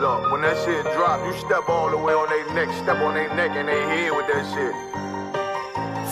Look, when that shit drop, you step all the way on their neck, step on their neck and their head with that shit.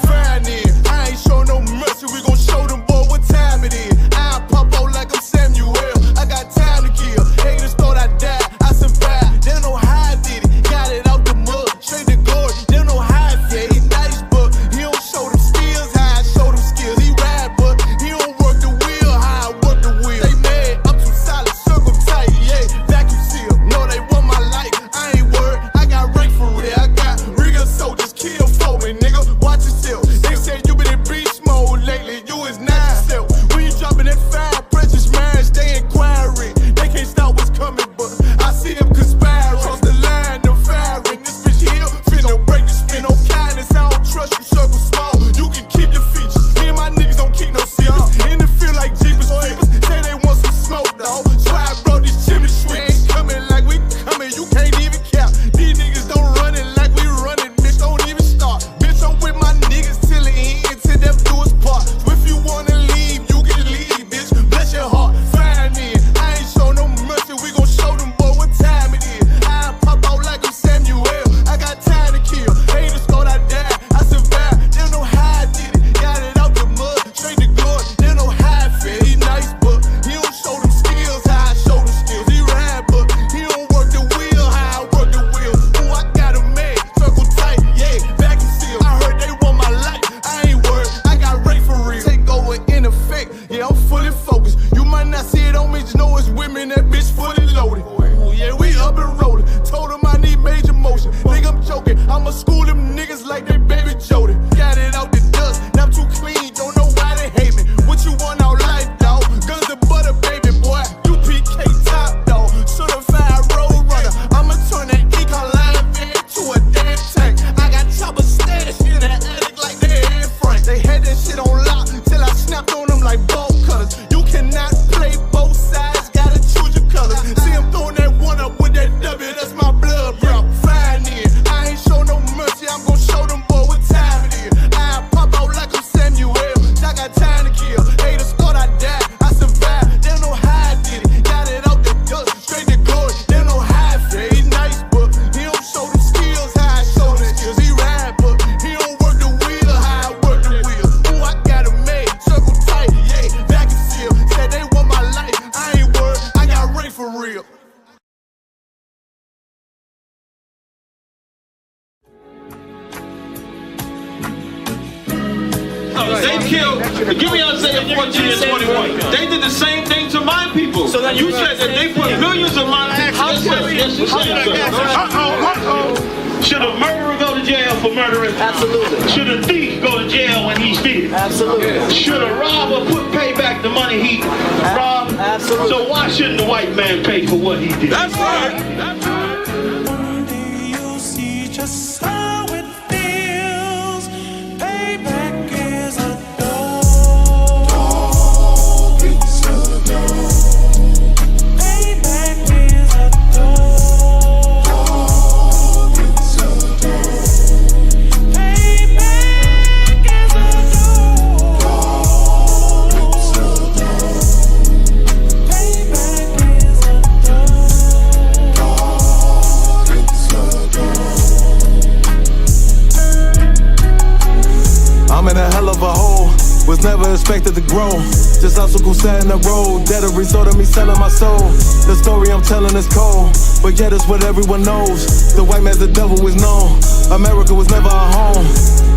Fine then, I ain't show no mercy, we gon' show them boy what time it is. I pop out like I'm Samuel, I got time to kill. Haters thought I died, I survived. They don't know how I did it, got it out the mud, straight to glory. They don't know how I feel. He nice, but he don't show them skills, how I show them skills. He ride, but he don't work the wheel, how I work the wheel. They mad, I'm too solid, circle tight, yeah, vacuum seal. No, they want my life, I ain't worried, I got rank for real. I got real soldiers, kill for me, nigga, watch yourself. They say you been in beast mode lately, you is not yourself. When you dropping that fire, precious minds, they inquiring. They can't stop what's coming, but I see them conspiring. Cross the line, them firing. This bitch here, finna break the spin. No kindness, I don't trust you, circle small. You can keep your features. Me and my niggas don't keep no secrets. In the field like Jeepers Creepers. Say they want some smoke, dawg. So I brought these chimney sweepers. Coming like we coming, you can't even count. These niggas don't run it like we running, bitch, don't even start. Bitch, I'm with my niggas till the end, till death do us part. So if you wanna leave, you can leave, bitch. Bless your heart, fine then. I ain't show no mercy, we gon' show them boy what time it is. I pop out like I'm Samuel, I got time to kill. Haters thought I died, I survived. They don't know how I did it, got it out the mud, straight to glory. They don't know how I feel. He nice, but he don't show them skills, how I show them skills. He ride, but he don't work the wheel, how I work the wheel. Ooh, I got him made, circle tight, yeah, vacuum seal. I heard they want my life, I ain't worried, I got rate for real. Take over in effect, yeah, I'm fully focused. You might not see it on me, just know it's women, that bitch fully loaded. Ooh, yeah, we up and rolling. Told him I need major motion. Think I'm joking, I'ma school them niggas like they baby Jody. Got it out the dust, now I'm too clean, don't know why they hate me. What you want out life, dawg? Guns and butter, baby boy. UPK top, dawg. Certified road runner. I'ma turn that econ line into a damn tank. I got choppers stashed in that attic like they Anne Frank. They had that shit on lock till I snapped on them like bolt cutters. You cannot play both sides, gotta choose your colors. See him throwing that one up with that W, that's my blood, bro. Fine then, I ain't show no mercy, I'm gon' show them boy what time it is. I pop out like I'm Samuel, I got time to kill. Haters thought I died, I survived. They don't know how I did it, got it out the dust, straight to glory. They don't know how I feel. He nice, but he don't show them skills, how I show them skills. He ride, but he don't work the wheel, how I work the wheel. Ooh, I got him made, circle tight, yeah, vacuum seal. Said they want my life, I ain't worried, I got rank for real. They killed, give me Isaiah 14 and 21. They did the same thing to my people. So then you said that they put millions of my people. Should a murderer go to jail for murdering? Absolutely. Should a thief go to jail when he steals? Absolutely. Should a robber pay back the money he robbed? Absolutely. So why shouldn't the white man pay for what he did? That's right. That's right. One day you'll see just how it feels. Payback is a dog. It's a dog. Payback is a dog. It's a dog. Payback is a dog. It's a dog. Payback is a I'm in a hell of a hole, was never expected to grow. Just obstacles set in the road, that a result of me selling my soul. The story I'm telling is cold, but yet it's what everyone knows. The white man's the devil is known, America was never a home.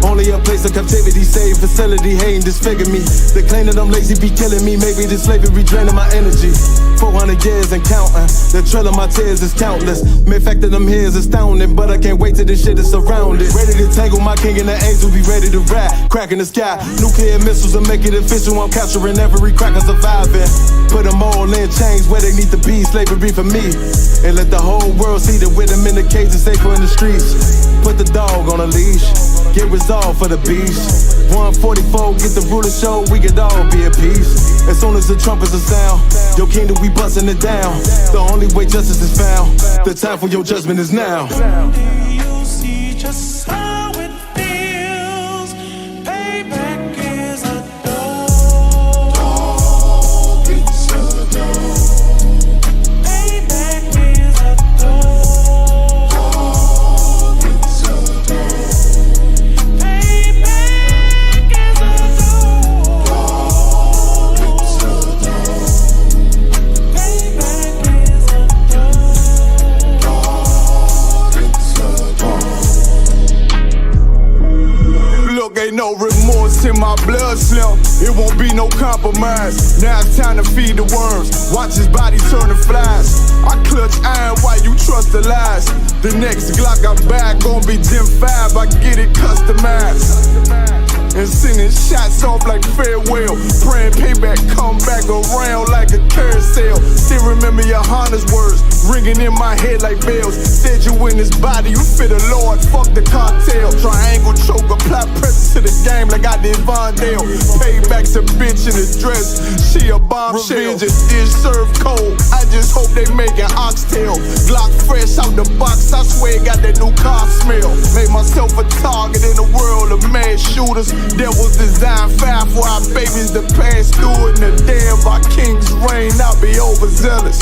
Only a place of captivity, saved facility, hating, disfigure me. They claim that I'm lazy, be killing me, maybe this slavery draining my energy. 400 years and counting, the trail of my tears is countless. Main fact that I'm here is astounding, but I can't wait till this shit is surrounded. Ready to tangle my king and the angels, be ready to rap. Cracking the sky, nuclear missiles will make it official. I'm capturing every cracker surviving. Put them all in chains where they need to be, slavery for me. And let the whole world see that with them in the cage and safer in the streets. Put the dog on a leash, get resolved for the beast. 144, get the ruler show, we could all be at peace. As soon as the trumpets are sound, your kingdom we busting it down. The only way justice is found, the time for your judgment is now. One day you'll see just how it feels. Payback is a dog. It's a dog. Payback is a dog. No remorse in my blood slim. It won't be no compromise. Now it's time to feed the worms. Watch his body turn to flies. I clutch iron while you trust the lies. The next Glock I buy gon' be Gen 5. I get it customized. And sending shots off like farewell. Praying payback come back around like a carousel. Still remember your Honda's words ringing in my head like bells. Said you in this body, you fit a Lord, fuck the cartel. Triangle choke, apply pressure to the game like I did Vondale. Payback's a bitch in a dress, she a bombshell. Revenge is served cold, I just hope they make an oxtail. Glock fresh out the box, I swear it got that new car smell. Made myself a target in a world of mad shooters. That was designed fire for our babies to pass through in the damn our king's reign. I'll be overzealous.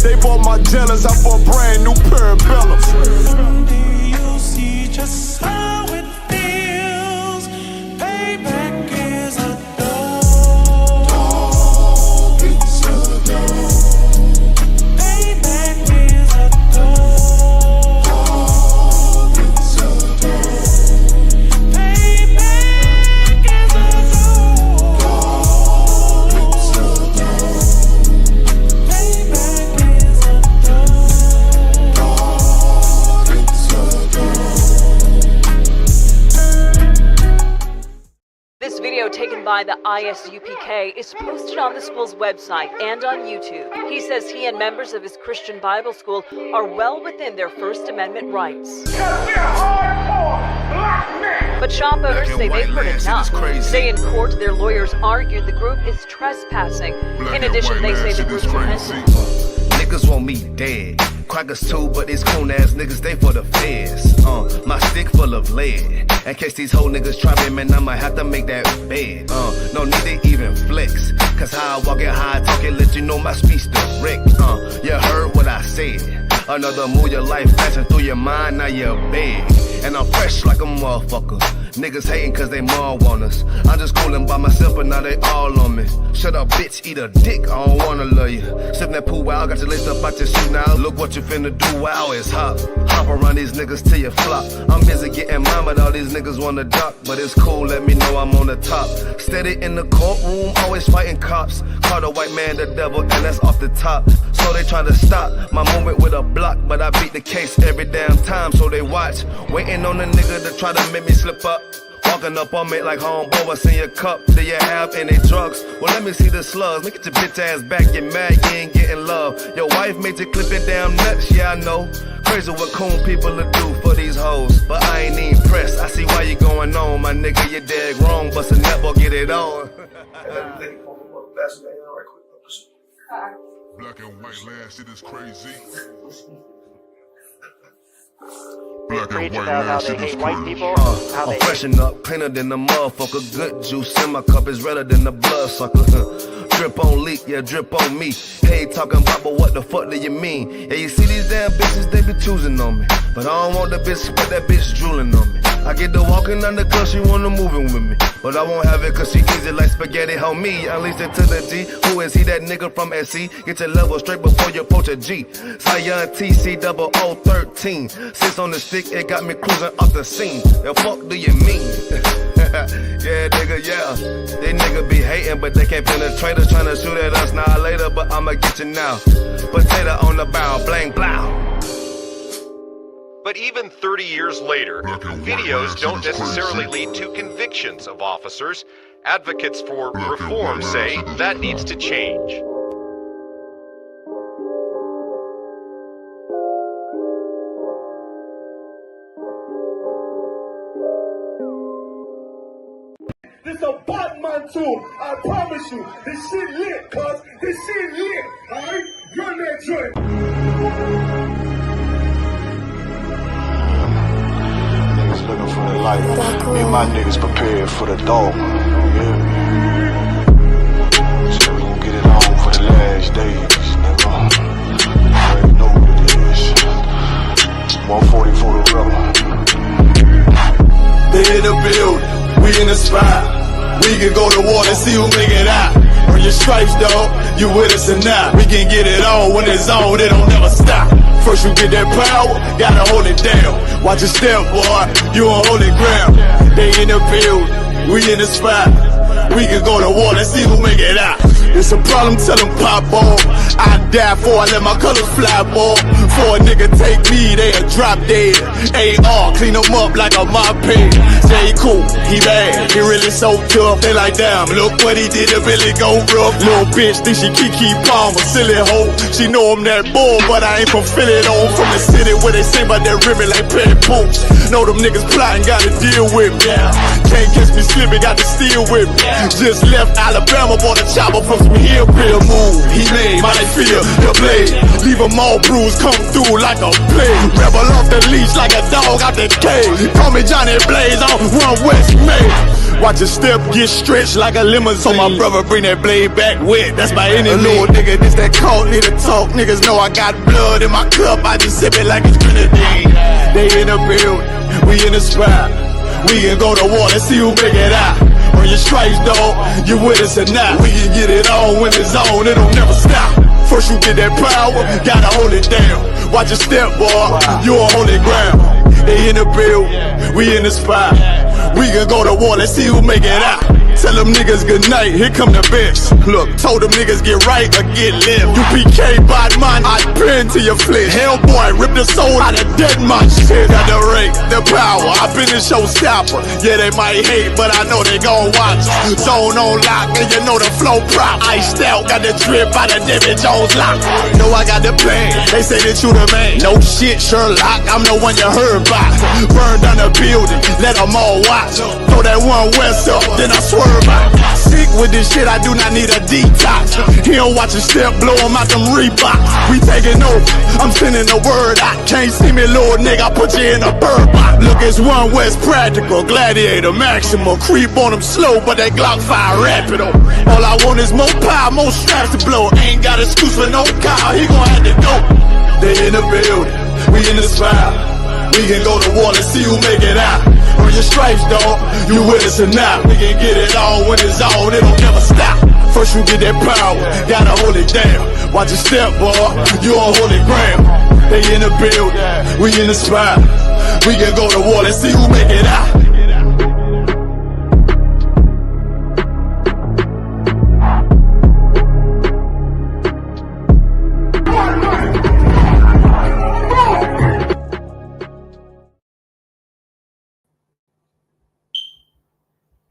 They bought my jealous, I bought brand new parabellums. Someday you'll see just how it feels. Payback is a dog. It's a dog. Payback is a dog. It's a dog. This video taken by the ISUPK is posted on the school's website and on YouTube. He says he and members of his Christian Bible school are well within their First Amendment rights. But shop owners say they've heard enough. Today in court, their lawyers argued the group is trespassing. In addition, they say the group's repentant. Niggas want me dead. Crackers too, but these coon ass niggas, they for the feds. My stick full of lead. In case these whole niggas try me, man, I'ma have to make that bed. No need to even flex. Cause how I walk it, how I talk it, let you know my speech direct. You heard what I said. Another move, your life flashing through your mind, now you're big. And I'm fresh like a motherfucker. Niggas hating cause they more want us. I'm just coolin' by myself, but now they all on me. Shut up, bitch, eat a dick, I don't wanna love you. Sippin' that pool, wow, got you laced up out your shoe now. Look what you finna do, wow, it's hot. Hop around these niggas till you flop. I'm busy getting mine, but all these niggas wanna duck. But it's cool, let me know I'm on the top. Steady in the courtroom, always fighting cops. Call the white man the devil, and that's off the top. So they try to stop my movement with a block, but I beat the case every damn time, so they watch. Waiting on the nigga to try to make me slip up. Walking up on me like homeboy, what's in your cup? Do you have any drugs? Well, let me see the slugs. Make it your bitch ass back, get mad, you ain't getting love. Your wife made you clip your damn nuts, yeah, I know. Crazy what coon people will do for these hoes. But I ain't even pressed, I see why you going on. My nigga, you dead wrong, bust a nut, boy, get it on. Black and white land, shit is crazy. Black and white land, shit is crazy. I'm freshen up, cleaner than the motherfucker. Good juice in my cup is redder than the blood sucker. Drip on leak, yeah, drip on me. Hey, talking about, but what the fuck do you mean? Yeah, you see these damn bitches, they be choosing on me. But I don't want the bitch, but that bitch drooling on me. I get the walking on the cause she wanna moving with me. But I won't have it cause she easy like spaghetti, homie. Unleash it to the G. Who is he, that nigga from SC? Get your level straight before you approach a G. Zion TC 0013. 6 on the stick, it got me cruising off the scene. The fuck do you mean? Yeah, nigga, yeah. They nigga be hating, but they can't penetrate us. Trying to shoot at us now later, but I'ma get you now. Potato on the barrel, blang, blow. But even 30 years later, videos don't necessarily lead to convictions of officers. Advocates for reform say that needs to change. This a Batman tune, I promise you. This shit lit, cuz. This shit lit, alright? Run that joint. Looking for the light. Me and my niggas prepared for the dog. Yeah. So we gon' get it on for the last days, nigga. You already know what it is. 140 for the rubber. They in the building, we in the spot. We can go to war and see who make it out. Earn your stripes, dog. You with us or not? We can get it on when it's on. It don't never stop. First you get that power, gotta hold it down. Watch your step, boy. You on holy ground. They in the field, we in the spot. We can go to war, let's see who make it out. It's a problem, tell them pop ball. I die for, I let my colors fly, ball. For a nigga take me, they a drop dead. AR, clean them up like a mop head. J. Cool, he bad, he really so tough. They like, damn, look what he did to Billy go rough. Little bitch, think she Kiki Palmer, silly hoe. She know I'm that bull, but I ain't from Philly though. From the city where they say about that ribbon like petty poops. Know them niggas plotting, gotta deal with me. Can't catch me slipping, got to steal with me. Just left Alabama, bought a chopper from some hillbilly move. He made my they feel the blade. Leave them all bruised, come through like a plague. Rebel off the leash like a dog out the cage. Call me Johnny Blaze on One West May. Watch your step get stretched like a limousine. So my brother bring that blade back wet. That's my enemy. Little nigga, this that cult need to talk. Niggas know I got blood in my cup. I just sip it like it's grenadine. They in the building, we in the spot. We can go to war, let's see who make it out. Earn your stripes, dog, you with us or not. We can get it on when it's on, it don't never stop. First you get that power, gotta hold it down. Watch your step, boy, you on holy ground. They in the build, we in the spot. We can go to war, let's see who make it out. Tell them niggas good night, here come the bitch. Look, told them niggas get right or get left. UPK bad man, I pin to your flesh. Hellboy, rip the soul out of dead man. Shit, got the rate, the power. I been the showstopper. Yeah, they might hate, but I know they gon' watch. Zone on lock, and you know the flow prop. Iced out, got the drip out of David Jones lock. Know I got the plan, they say that you the man. No shit, Sherlock, I'm the one you heard about. Burn down the building, let them all watch. Throw that One West up, then I swerve out. Sick with this shit, I do not need a detox. He don't watch a step, blow him out them Reeboks. We taking over, I'm sending the word out. Can't see me, little nigga, I put you in a bird box. Look, it's One West practical, gladiator, maximal. Creep on them slow, but that Glock 5 rapid. All I want is more power, more straps to blow. Ain't got excuse for no car, he gon' have to go. They in the building, we in the spot. We can go to war, let's see who make it out. Earn your stripes, dog, you with us or not. We can get it on when it's on, it don't never stop. First you get that power, gotta hold it down. Watch your step, boy, you on holy ground. They in the building, we in the spot. We can go to war, let's see who make it out.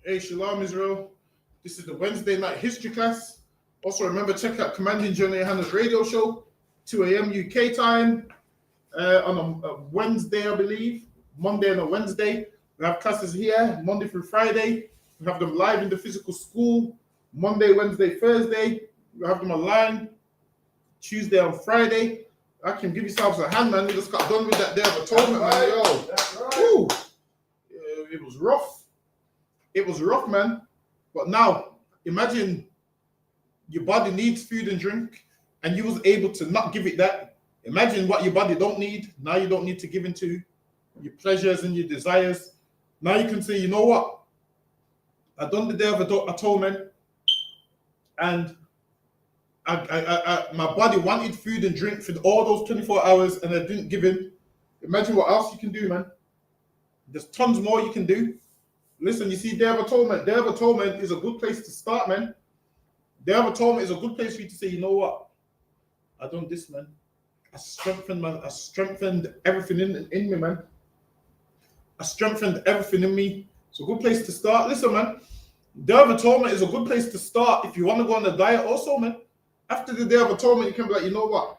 Hey, Shalom Israel. This is the Wednesday night history class. Also, remember, check out Commanding Johnny Hannah's radio show, 2 a.m. UK time, on a Wednesday, I believe. Monday and a Wednesday. We have classes here, Monday through Friday. We have them live in the physical school, Monday, Wednesday, Thursday. We have them online, Tuesday and Friday. I can give yourselves a hand, man. We just got done with that day of atonement, man. Yo. That's right. Woo. It was rough. It was rough, man. But now, imagine your body needs food and drink, and you was able to not give it that. Imagine what your body don't need. Now you don't need to give into your pleasures and your desires. Now you can say, you know what? I done the day of atonement, and my body wanted food and drink for all those 24 hours, and I didn't give in. Imagine what else you can do, man. There's tons more you can do. Listen, you see, Day of Atonement. Day of Atonement is a good place to start, man. Day of Atonement is a good place for you to say, you know what? I done this, man. I strengthened, man. I strengthened everything in me, man. I strengthened everything in me. It's a good place to start. Listen, man. Day of Atonement is a good place to start if you want to go on a diet also, man. After the Day of Atonement, you can be like, you know what?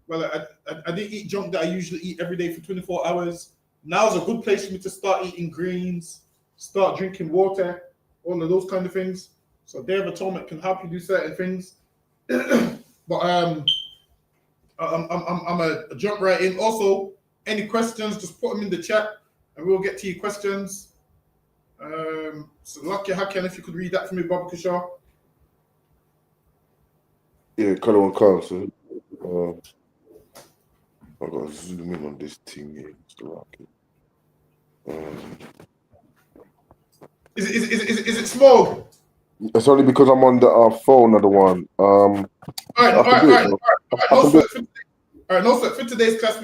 Well, I didn't eat junk that I usually eat every day for 24 hours. Now is a good place for me to start eating greens, start drinking water, all of those kind of things. So Day of Atonement can help you do certain things. But I'm a jump right in. Also, any questions, just put them in the chat and we'll get to your questions. So Lucky Hakan, if you could read that for me, Baba Kishar. Yeah, color one card, so I gotta zoom in on this thing here, Mr. Rocket. Is it small? It's only because I'm on the phone, other one. All right, I can do it, bro. I can do it. All right, no sweat for today's class.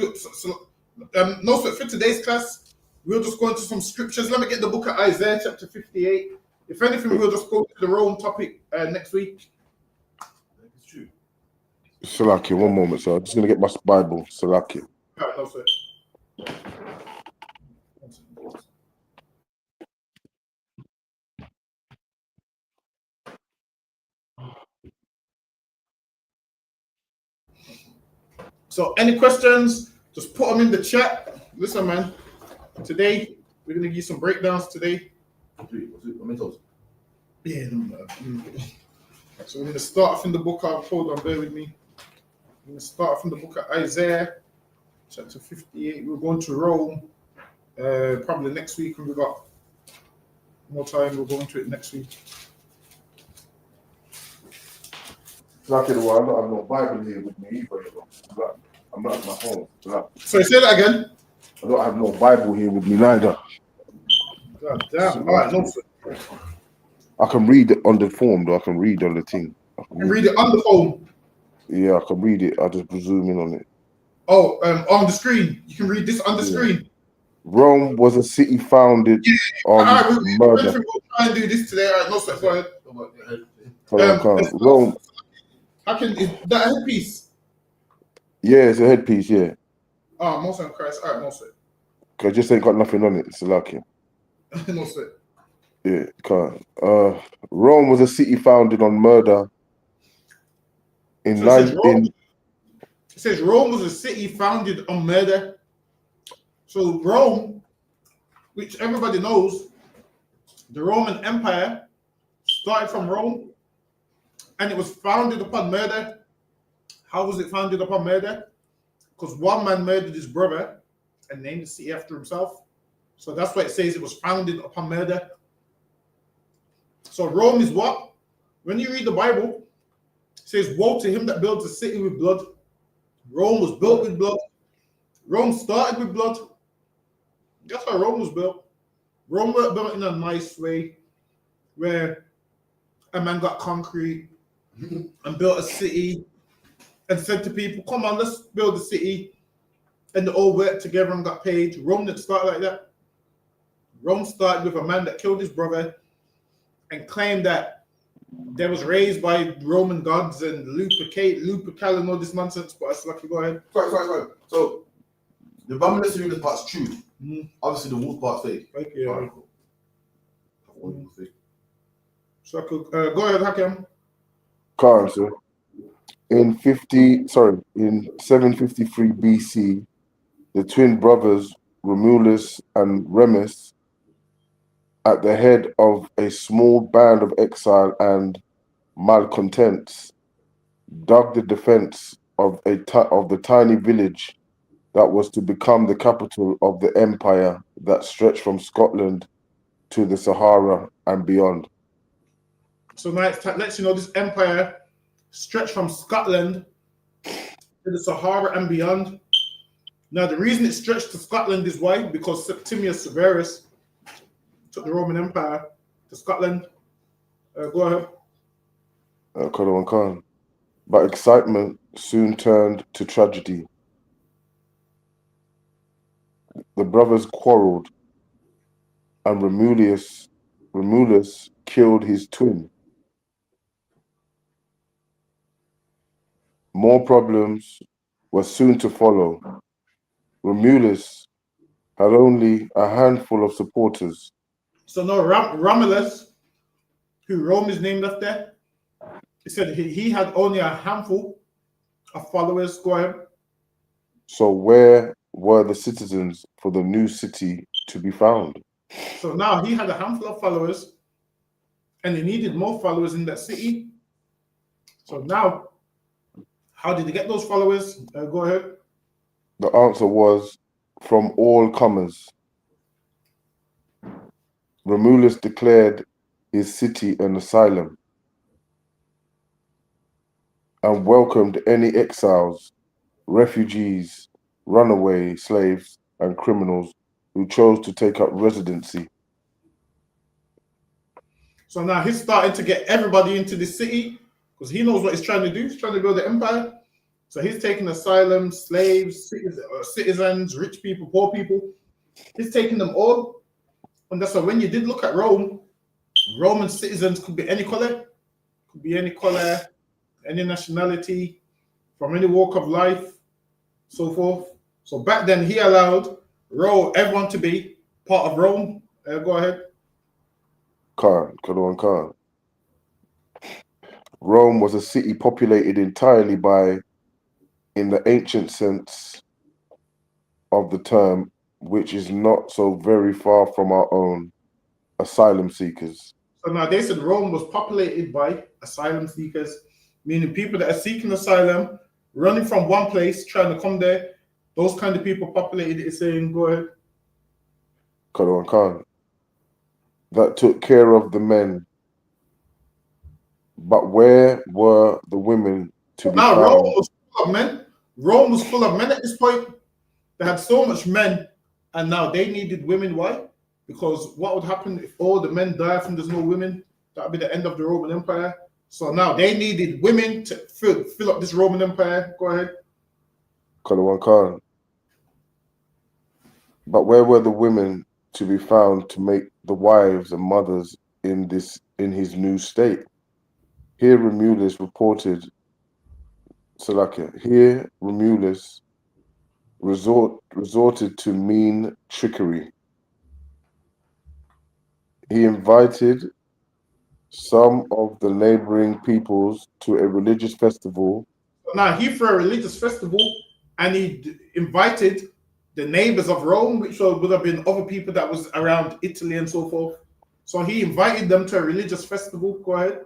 No sweat for today's class. We'll just go into some scriptures. Let me get the book of Isaiah, chapter 58. If anything, we'll just go to the Rome topic next week. It's true. Salaki, one moment, sir. I'm just gonna get my Bible. Salaki. All right, no sweat. So, any questions? Just put them in the chat. Listen, man. Today we're gonna give you some breakdowns today. Yeah. So we're gonna start off in the book of. Hold on, bear with me. We're gonna start off in the book of Isaiah, chapter 58. We're going to Rome. Probably next week when we got more time. We'll go into it next week. Salaki, the one. I don't have no Bible here with me either. I'm not at my home. Sorry, say that again. I don't have no Bible here with me neither. God damn. All right, no. I can read it on the form, though. I can read on the thing. I can read it on the phone. Yeah, I can read it. I just zoom in on it. Oh, on the screen. You can read this on the screen. Rome was a city founded on murder. We'll try and do this today. All right, no sweat. Go ahead. Rome. How can is that a headpiece? Yeah, it's a headpiece. Yeah. Oh, most of Christ. All right, no sweat. Cause I just ain't got nothing on it. It's lucky. No sweat. Yeah, can't. Rome was a city founded on murder. It says Rome was a city founded on murder. So Rome, which everybody knows, the Roman Empire started from Rome, and it was founded upon murder. How was it founded upon murder? Because one man murdered his brother and named the city after himself. So that's why it says it was founded upon murder. So Rome is what? When you read the Bible, it says, woe to him that builds a city with blood. Rome was built with blood. Rome started with blood. That's how Rome was built. Rome was built in a nice way where a man got concrete and built a city and said to people, come on, let's build a city. And they all worked together and got paid. Rome didn't start like that. Rome started with a man that killed his brother and claimed that they was raised by Roman gods and Lupercal and all this nonsense. But it's like, go ahead. Sorry. So the Roman Syrian part's true. Obviously, the wolf part's fake. Fake, yeah. Right, cool. So I could go ahead, Hakim. Can't, sir. In 753 BC, the twin brothers Romulus and Remus, at the head of a small band of exile and malcontents, dug the defense of the tiny village that was to become the capital of the empire that stretched from Scotland to the Sahara and beyond. So now it lets you know this empire stretched from Scotland to the Sahara and beyond. Now the reason it stretched to Scotland is why? Because Septimius Severus took the Roman Empire to Scotland. Go ahead. Khan. But excitement soon turned to tragedy. The brothers quarreled, and Romulus killed his twin. More problems were soon to follow. Romulus had only a handful of supporters. So now Romulus, who Rome is named after, he said he had only a handful of followers. Go ahead. So where were the citizens for the new city to be found? So now he had a handful of followers, and he needed more followers in that city. So now, how did he get those followers? Go ahead. The answer was from all comers. Romulus declared his city an asylum and welcomed any exiles, refugees, runaway slaves, and criminals who chose to take up residency. So now he's starting to get everybody into the city because he knows what he's trying to do. He's trying to build an empire. So he's taking asylum, slaves, citizens, rich people, poor people. He's taking them all. And that's why when you did look at Rome, Roman citizens could be any color, any nationality, from any walk of life, so forth. So back then he allowed everyone to be part of Rome. Go ahead. Khan. Rome was a city populated entirely by, in the ancient sense of the term, which is not so very far from our own, asylum seekers. So now they said Rome was populated by asylum seekers, meaning people that are seeking asylum, running from one place, trying to come there. Those kind of people populated it, saying, go ahead. Khan. That took care of the men. But where were the women to be found? Rome was full of men. Rome was full of men at this point. They had so much men, and now they needed women. Why? Because what would happen if all the men died and there's no women? That would be the end of the Roman Empire. So now they needed women to fill up this Roman Empire. Go ahead. Khan. But where were the women to be found to make the wives and mothers in his new state? Here Romulus resorted to mean trickery. He invited some of the neighboring peoples to a religious festival. Now he threw a religious festival, and he invited the neighbors of Rome, which would have been other people that was around Italy and so forth. So he invited them to a religious festival. Go ahead.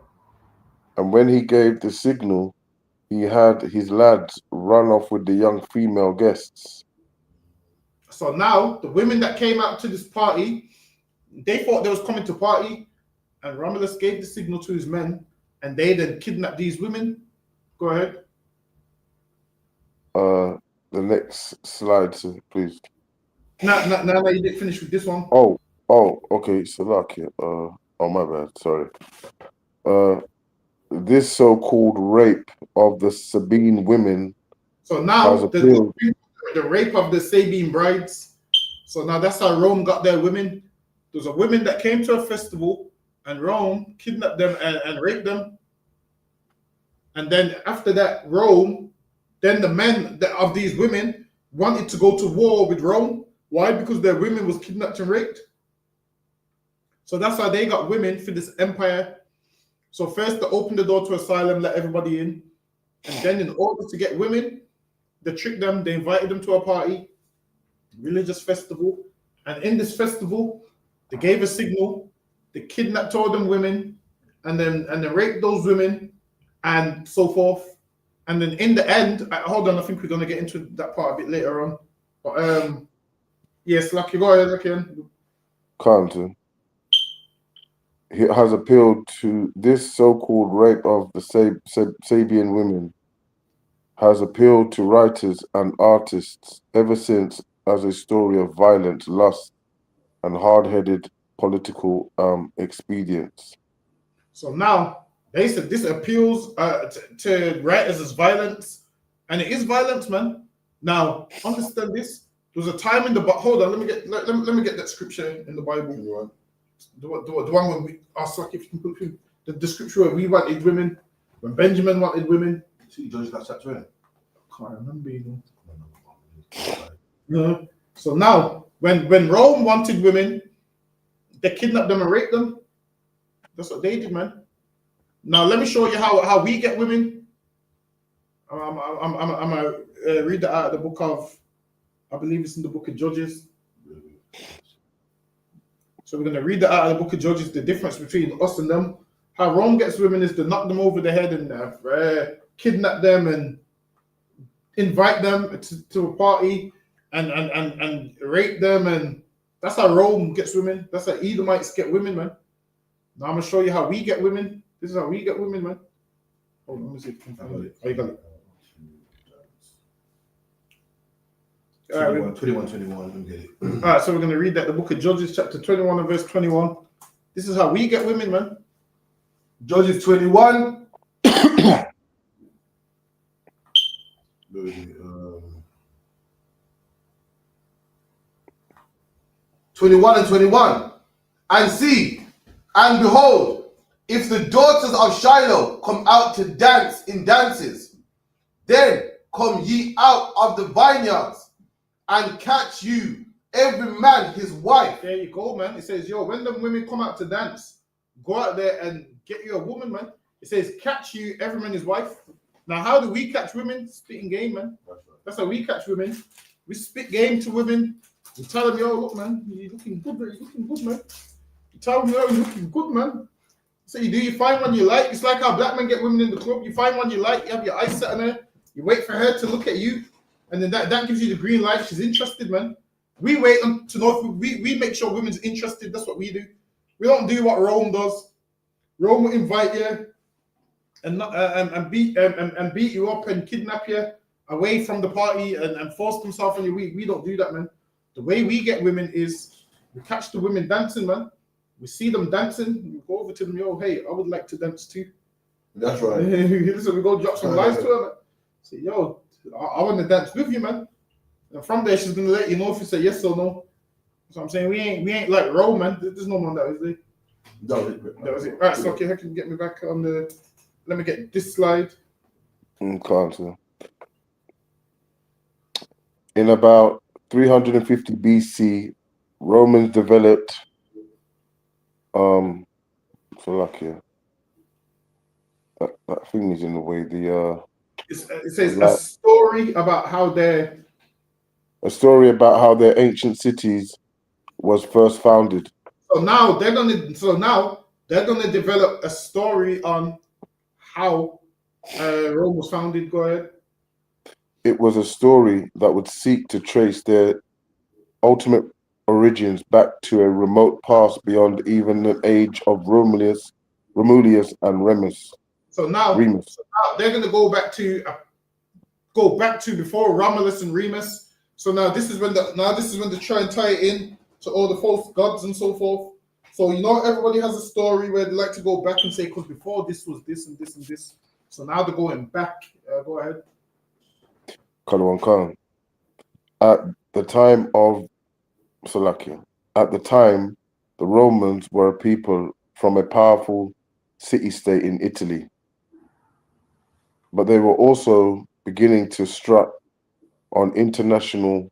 And when he gave the signal, he had his lads run off with the young female guests. So now the women that came out to this party, they thought they was coming to party, and Romulus gave the signal to his men, and they then kidnapped these women. Go ahead. The next slide, please. No, you didn't finish with this one. Oh, okay. Salakia. My bad. Sorry. This so-called rape of the Sabine women. So now the rape of the Sabine brides. So now that's how Rome got their women. There's a women that came to a festival, and Rome kidnapped them and raped them. And then after that, then the men of these women wanted to go to war with Rome. Why? Because their women was kidnapped and raped. So that's how they got women for this empire. So first they opened the door to asylum, let everybody in. And then in order to get women, they tricked them, they invited them to a party, religious festival. And in this festival, they gave a signal, they kidnapped all them women, and then raped those women, and so forth. And then in the end, hold on, I think we're gonna get into that part a bit later on. But yes, Lucky, go ahead, Lucky. Compton. He has appealed to this so-called rape of the Sabian women, has appealed to writers and artists ever since as a story of violence, lust, and hard-headed political expedients. So now, they said this appeals to writers as violence, and it is violence, man. Now, understand this. There was a time in the hold on, let me get that scripture in the Bible. The one when we asked, like, if you can put the scripture where we wanted women, when Benjamin wanted women. See, Judges that chapter, innit? Can't remember, you know. So now, when Rome wanted women, they kidnapped them and raped them. That's what they did, man. Now let me show you how we get women. I'm gonna read that out of the book of, I believe it's in the book of Judges. So we're gonna read that out of the book of Judges. The difference between us and them. How Rome gets women is to knock them over the head and kidnap them and invite them to a party and rape them, and that's how Rome gets women. That's how Edomites get women, man. Now I'm gonna show you how we get women. This is how we get women, man. Hold on, let me see if I can find it. Oh, you got it. All right, 21, let me get it. All right, so we're gonna read that, the book of Judges, chapter 21 and verse 21. This is how we get women, man. Judges 21. 21 and 21. And see, and behold, if the daughters of Shiloh come out to dance in dances, then come ye out of the vineyards and catch you every man his wife. There you go, man. It says, yo, when the women come out to dance, go out there and get you a woman, man. It says, catch you every man his wife. Now, how do we catch women? Spitting game, man. That's how we catch women. We spit game to women. We tell them, yo, look, man, you're looking good, man. You're looking good, man. You tell them, yo, you're looking good, man. So you find one you like. It's like how black men get women in the club. You find one you like, you have your eyes set on her, you wait for her to look at you, and then that gives you the green light. She's interested, man. We wait to know if we make sure women's interested. That's what we do. We don't do what Rome does. Rome will invite you and beat you up and kidnap you away from the party and force themselves on you. We don't do that, man. The way we get women is we catch the women dancing, man. We see them dancing. We go over to them, yo, hey, I would like to dance too. That's right. So we go drop some lies to her, man. Say, yo, I want to dance with you, man. And from there, she's gonna let you know if you say yes or no. So I'm saying we ain't like Rome, man. There's no one that is there. That was it. Right, so okay, I can get me back on the. Let me get this slide. Okay. In about 350 BC, Romans developed. That thing is in the way. It says a story about how their ancient cities was first founded. So now they're gonna develop a story on how Rome was founded. Go ahead. It was a story that would seek to trace their ultimate origins back to a remote past beyond even the age of Romulus and Remus. So now they're going to go back to before Romulus and Remus. So now this is when they try and tie it in to all the false gods and so forth. So everybody has a story where they like to go back and say, because before this was this and this and this. So now they're going back. Go ahead. At the time of Salakia, at the time, the Romans were a people from a powerful city-state in Italy. But they were also beginning to strut on the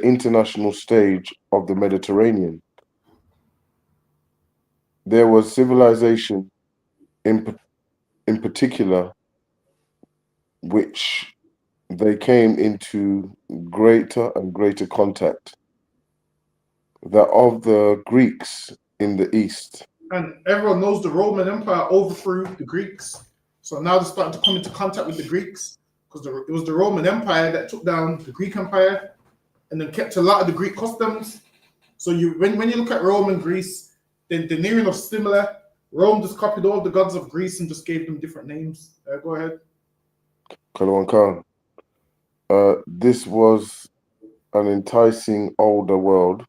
international stage of the Mediterranean. There was civilization in particular, which they came into greater and greater contact, that of the Greeks in the East. And everyone knows the Roman Empire overthrew the Greeks. So now they're starting to come into contact with the Greeks, because it was the Roman Empire that took down the Greek Empire and then kept a lot of the Greek customs. So when you look at Rome and Greece, they're near enough similar. Rome just copied all the gods of Greece and just gave them different names. Go ahead. This was an enticing older world,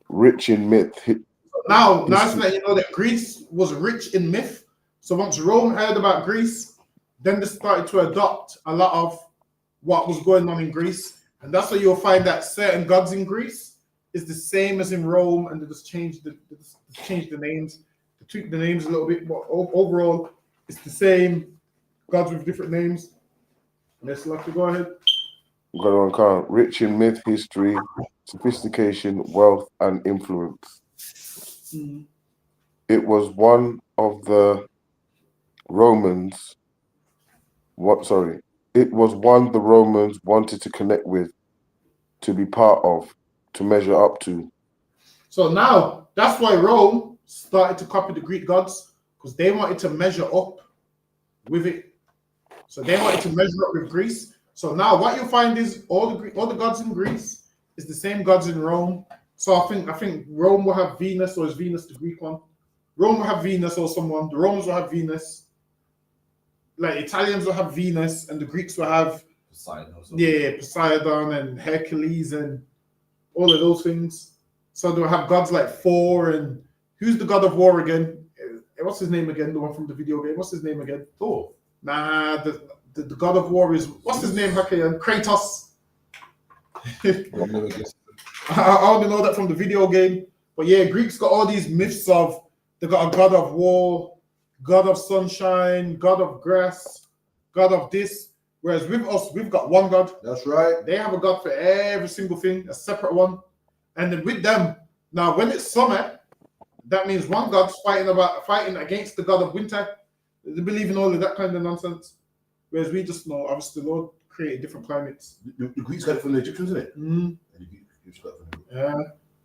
rich in myth. Now it's like that Greece was rich in myth. So once Rome heard about Greece, then they started to adopt a lot of what was going on in Greece. And that's why you'll find that certain gods in Greece is the same as in Rome, and they just changed the names. They tweaked the names a little bit, but overall, it's the same gods with different names. Let's go ahead. Rich in myth, history, sophistication, wealth, and influence. Mm-hmm. It was one the Romans wanted to connect with, to be part of, to measure up to. So now that's why Rome started to copy the Greek gods, because they wanted to measure up with it. So they wanted to measure up with Greece. So now what you'll find is all the gods in Greece is the same gods in Rome. So I think Rome will have Venus, or is Venus the Greek one? Rome will have Venus or someone. The Romans will have Venus. Like Italians will have Venus, and the Greeks will have Poseidon and Hercules and all of those things. So they'll have gods like Thor, and who's the god of war again? what's his name again? The one from the video game. What's his name again? Thor. Nah, the God of War is what's his name? Kratos. I only know that from the video game. But yeah, Greeks got all these myths of they got a God of War, God of sunshine, God of grass, God of this. Whereas with us, we've got one God. That's right. They have a God for every single thing, a separate one. And then with them, now when it's summer, that means one God's fighting against the God of winter. They believe in all of that kind of nonsense. Whereas we just know, obviously, the Lord created different climates. The Greeks got it from the Egyptians, isn't it? Mm. Yeah.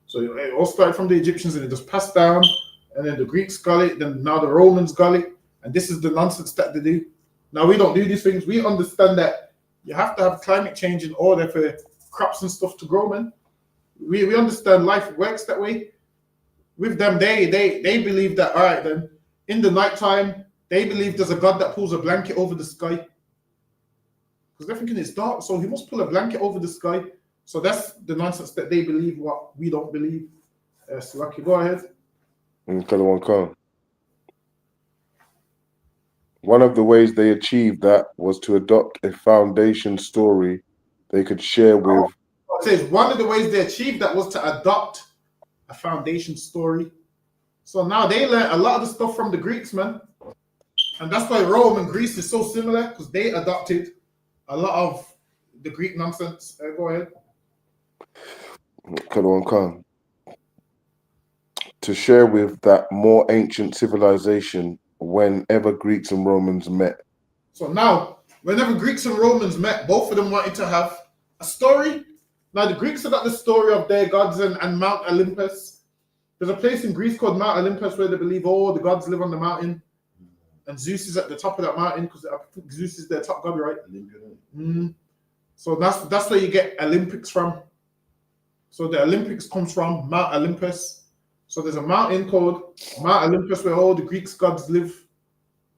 So it all started from the Egyptians and it just passed down. And then the Greeks got it. Then now the Romans got it. And this is the nonsense that they do. Now we don't do these things. We understand that you have to have climate change in order for crops and stuff to grow, man. We understand life works that way. With them, they believe that, all right, then, in the nighttime, they believe there's a God that pulls a blanket over the sky. Because they're thinking it's dark, so he must pull a blanket over the sky. So that's the nonsense that they believe, what we don't believe. So Lucky, go ahead. One of the ways they achieved that was to adopt a foundation story they could share with. It says one of the ways they achieved that was to adopt a foundation story. So now they learn a lot of the stuff from the Greeks, man. And that's why Rome and Greece is so similar, because they adopted a lot of the Greek nonsense. Go ahead. To share with that more ancient civilization whenever Greeks and Romans met. So now, whenever Greeks and Romans met, both of them wanted to have a story. Now, the Greeks have got the story of their gods and Mount Olympus. There's a place in Greece called Mount Olympus where they believe all the gods live on the mountain. And Zeus is at the top of that mountain because I think Zeus is their top god, right? So that's where you get Olympics from. So the Olympics comes from Mount Olympus. So there's a mountain called Mount Olympus where all the Greek gods live.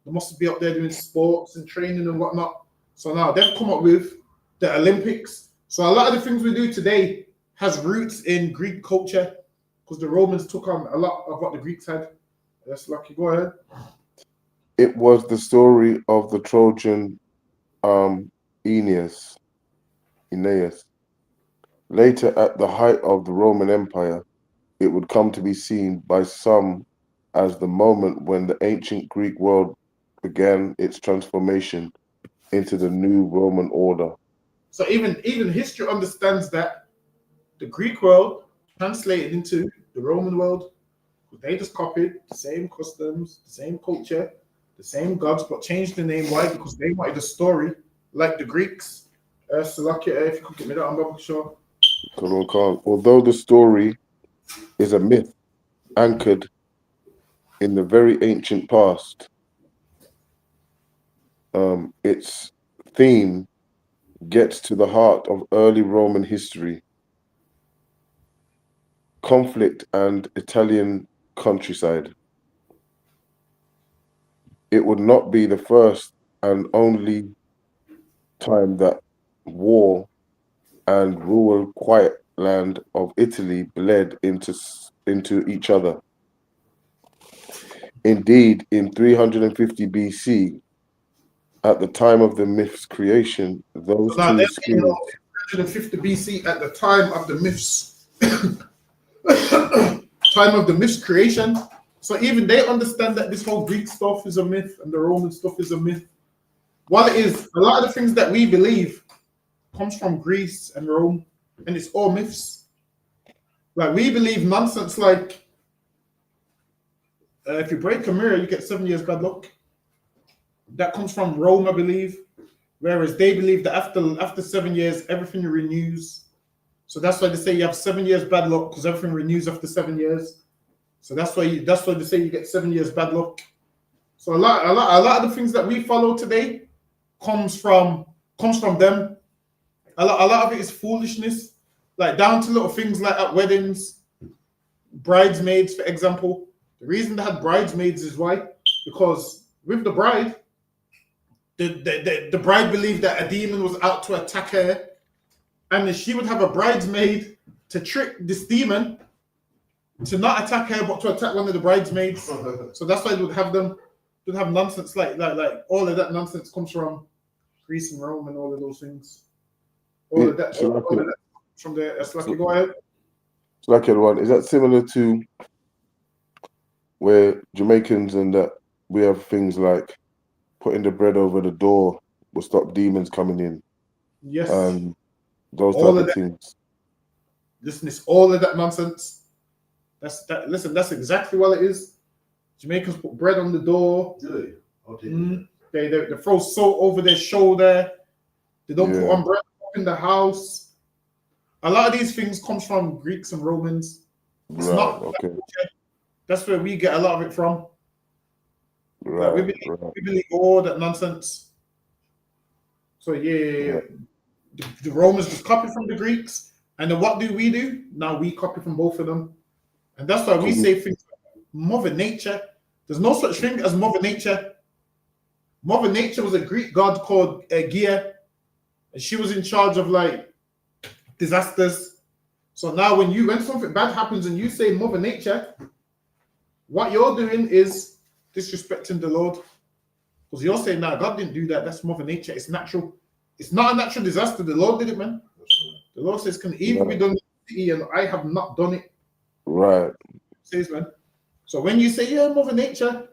They must be up there doing sports and training and whatnot. So now they've come up with the Olympics. So a lot of the things we do today has roots in Greek culture because the Romans took on a lot of what the Greeks had. That's Lucky. Go ahead. It was the story of the Trojan Aeneas. Later, at the height of the Roman Empire, it would come to be seen by some as the moment when the ancient Greek world began its transformation into the new Roman order. So even history understands that the Greek world translated into the Roman world. They just copied the same customs, the same culture, the same gods, but changed the name. Why? Because they wanted a story like the Greeks. Salakia, if you could get me that, I'm not sure. Although the story is a myth anchored in the very ancient past, its theme gets to the heart of early Roman history, conflict, and Italian countryside. It would not be the first and only time that war and rural quiet land of Italy bled into each other. Indeed, in 350 BC, at the time of the myth's creation, those two schemes... 350 BC, at the time of the myths, creation. So even they understand that this whole Greek stuff is a myth and the Roman stuff is a myth. While it is, a lot of the things that we believe comes from Greece and Rome, and it's all myths. Like we believe nonsense like if you break a mirror, you get 7 years bad luck. That comes from Rome, I believe. Whereas they believe that after 7 years, everything renews. So that's why they say you have 7 years bad luck because everything renews after 7 years. So that's why they say you get 7 years bad luck. So a lot of the things that we follow today comes from them. A lot of it is foolishness, like down to little things like at weddings, bridesmaids, for example. The reason they had bridesmaids is why? Because with the bride, the bride believed that a demon was out to attack her, and she would have a bridesmaid to trick this demon to not attack her, but to attack one of the bridesmaids. So that's why they would have them. Would have nonsense like all of that nonsense comes from Greece and Rome and all of those things. All of that from the Slaki. Go ahead. Slaki one. Is that similar to where Jamaicans and that we have things like putting the bread over the door will stop demons coming in? Yes. Those all type of things. Listen, it's all of that nonsense. Listen, that's exactly what it is. Jamaicans put bread on the door. Do they? They throw salt over their shoulder. They don't put umbrella up in the house. A lot of these things comes from Greeks and Romans. It's not okay. That's where we get a lot of it from. Right, we believe all that nonsense. So yeah. The Romans just copy from the Greeks, and then what do? Now we copy from both of them, and that's why we say things like Mother Nature. There's no such thing as Mother Nature. Mother Nature was a Greek god called Gaia, and she was in charge of like disasters. So now when something bad happens and you say Mother Nature, what you're doing is disrespecting the Lord, because you're saying, "No, God didn't do that. That's Mother Nature. It's natural. It's not a natural disaster. The Lord did it, man." The Lord says, "Can evil be done in the city, and I have not done it." Right. Says, man. So when you say, "Yeah, Mother Nature,"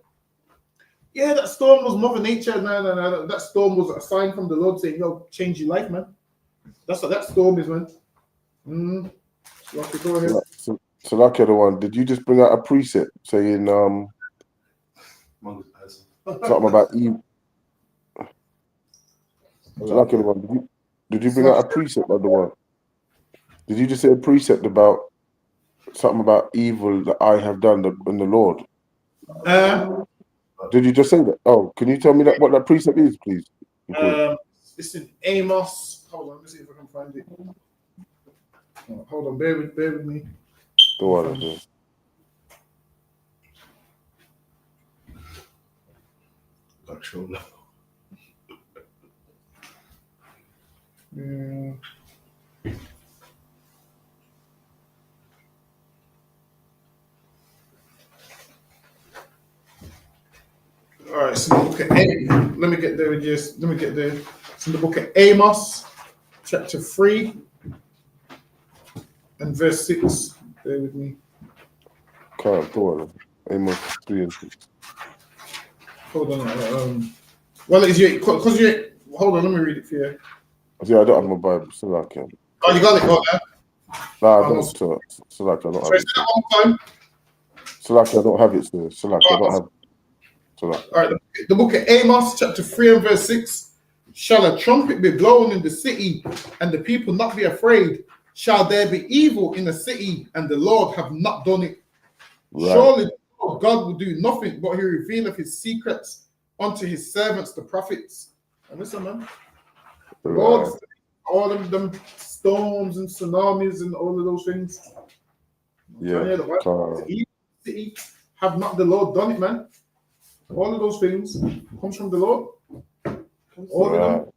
yeah, that storm was Mother Nature. No. That storm was a sign from the Lord saying, "Yo, change your life, man." That's what that storm is, man. Go ahead. So like the one, did you just bring out a preset saying something about Eve? So like the one, did you bring out a precept of the one? Did you just say a precept about something about evil that I have done in the Lord? Did you just say that? Oh, can you tell me what that precept is, please? It's in Amos. Hold on, let me see if I can find it. Hold on, bear with me. Go on, then. All right, so the book of let me get there. It's in the book of Amos, chapter 3 and verse 6. Bear with me. Go on. Amos 3 and 6. Hold on. Well, is you because you hold on? Let me read it for you. Yeah, I don't have my Bible, so like Oh, you got it. Got that? Nah, I don't. So like I don't have it. So like I don't have it, sir. So like I don't have. So like. All right, the book of Amos, chapter 3 and verse 6. Shall a trumpet be blown in the city, and the people not be afraid? Shall there be evil in the city, and the Lord have not done it? Right. Surely God will do nothing, but he revealeth his secrets unto his servants, the prophets. And listen, man. Right. All of them storms and tsunamis and all of those things. Yeah. The city have not the Lord done it, man? All of those things comes from the Lord. All of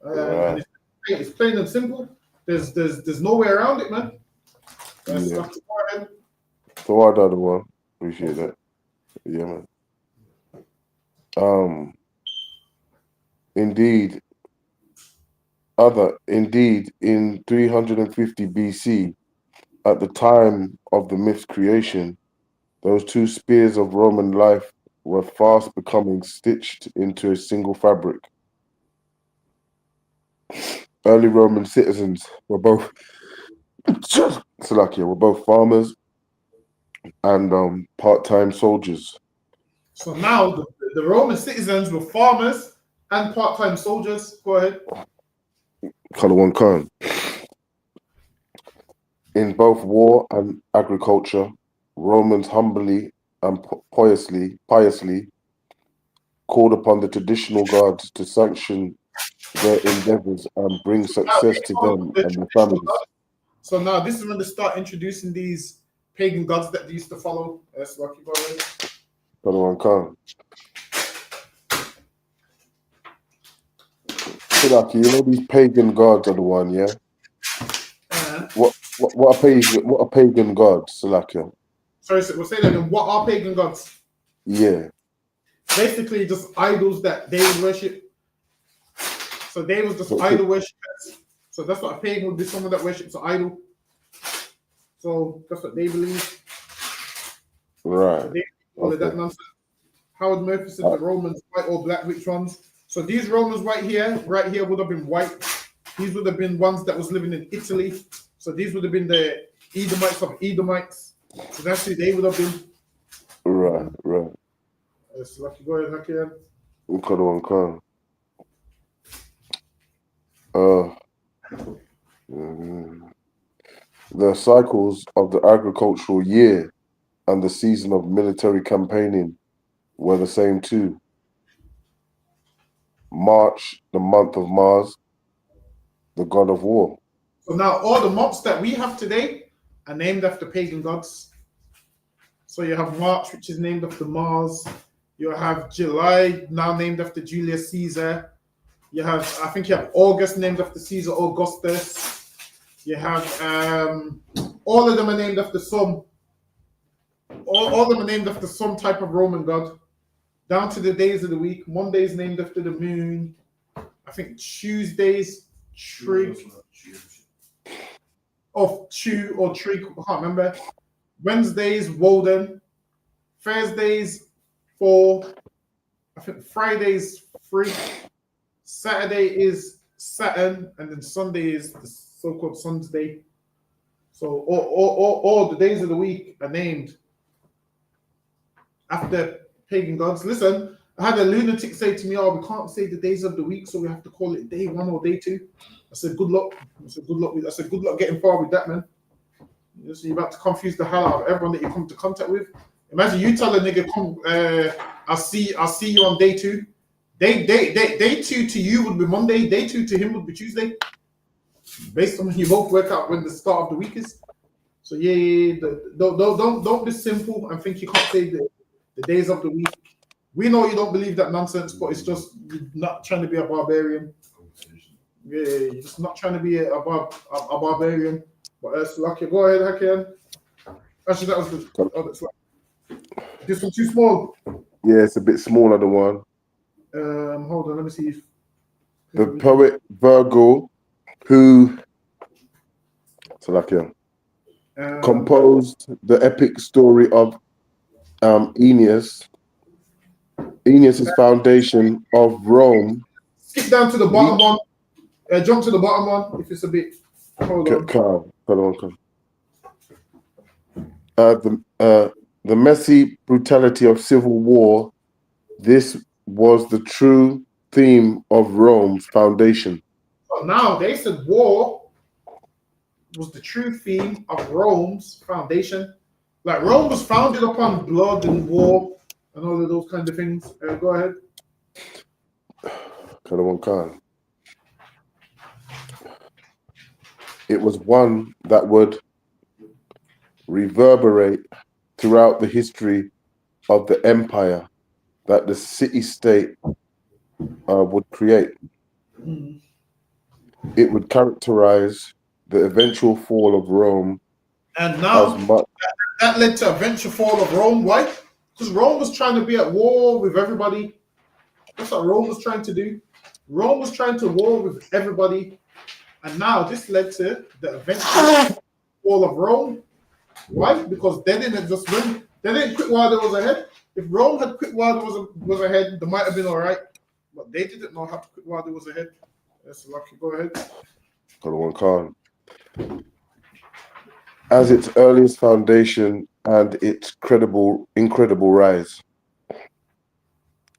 them. It's plain and simple. There's no way around it, man. Yeah. So I done the one. Appreciate that. Yeah, man. Indeed, in 350 BC, at the time of the myth's creation, those two spears of Roman life were fast becoming stitched into a single fabric. Early Roman citizens were both farmers and part-time soldiers. So now the Roman citizens were farmers and part-time soldiers. Go ahead. Color one can. In both war and agriculture, Romans humbly and piously called upon the traditional gods to sanction their endeavors and bring success to them and their families. So now this is when they start introducing these pagan gods that they used to follow. That's Lucky Boy. Color one can. So Lucky, you know these pagan gods are the one, yeah? What a pagan god, Salakia? Sorry, so we'll say that again. What are pagan gods? Yeah. Basically, just idols that they would worship. So they was just idol worshippers. So that's what a pagan would be, someone that worships an idol. So that's what they believe. Right. So they call it that nonsense. Howard Murphy said the Romans white or black, which ones? So these Romans right here would have been white. These would have been ones that was living in Italy. So these would have been the Edomites of Edomites. So that's who they would have been. Right. It's lucky. Go ahead, Hakia. The cycles of the agricultural year and the season of military campaigning were the same too. March, the month of Mars, the god of war. So now all the months that we have today are named after pagan gods. So you have March, which is named after Mars. You have July, now named after Julius Caesar. You have, I think you have August named after Caesar Augustus. You have, all of them are named after some. All of them are named after some type of Roman god. Down to the days of the week. Monday's named after the moon. I think Tuesday's Trig. Of Chew or Trig, I can't remember. Wednesday's Woden. Thursday's 4. I think Friday's 3. Saturday is Saturn, and then Sunday is the so-called Sun's Day. So all the days of the week are named after pagan gods. Listen, I had a lunatic say to me, "Oh, we can't say the days of the week, so we have to call it day 1 or day 2." I said, "Good luck." I said, "Good luck getting far with that, man." So you're about to confuse the hell out of everyone that you come into contact with. Imagine you tell a nigga, "Come, I'll see you on day 2." Day 2 to you would be Monday. Day 2 to him would be Tuesday, based on when you both work out when the start of the week is. So don't be simple and think you can't say the days of the week. We know you don't believe that nonsense, but it's just you're not trying to be a barbarian. Yeah, you're just not trying to be a barbarian. But it's lucky. Go ahead, Hakian. Actually, that was good. Oh, that's right. This one too small. Yeah, it's a bit smaller than one. Hold on, let me see if the poet Virgil, who composed the epic story of Aeneas. Aeneas' foundation of Rome. Skip down to the bottom one. Jump to the bottom one if it's a bit. Hold on. The messy brutality of civil war. This was the true theme of Rome's foundation. So now they said war was the true theme of Rome's foundation. Like Rome was founded upon blood and war and all of those kind of things. Go ahead. It was one that would reverberate throughout the history of the empire that the city-state would create. Mm. It would characterize the eventual fall of Rome. And now that led to eventual fall of Rome. Why? Because Rome was trying to be at war with everybody. That's what Rome was trying to do. Rome was trying to war with everybody. And now this led to the eventual fall of Rome. Why? Because they didn't just win. They didn't quit while there was ahead. If Rome had quit while there was ahead, they might have been all right. But they didn't know how to quit while there was ahead. That's lucky. Go ahead. As its earliest foundation and its incredible rise,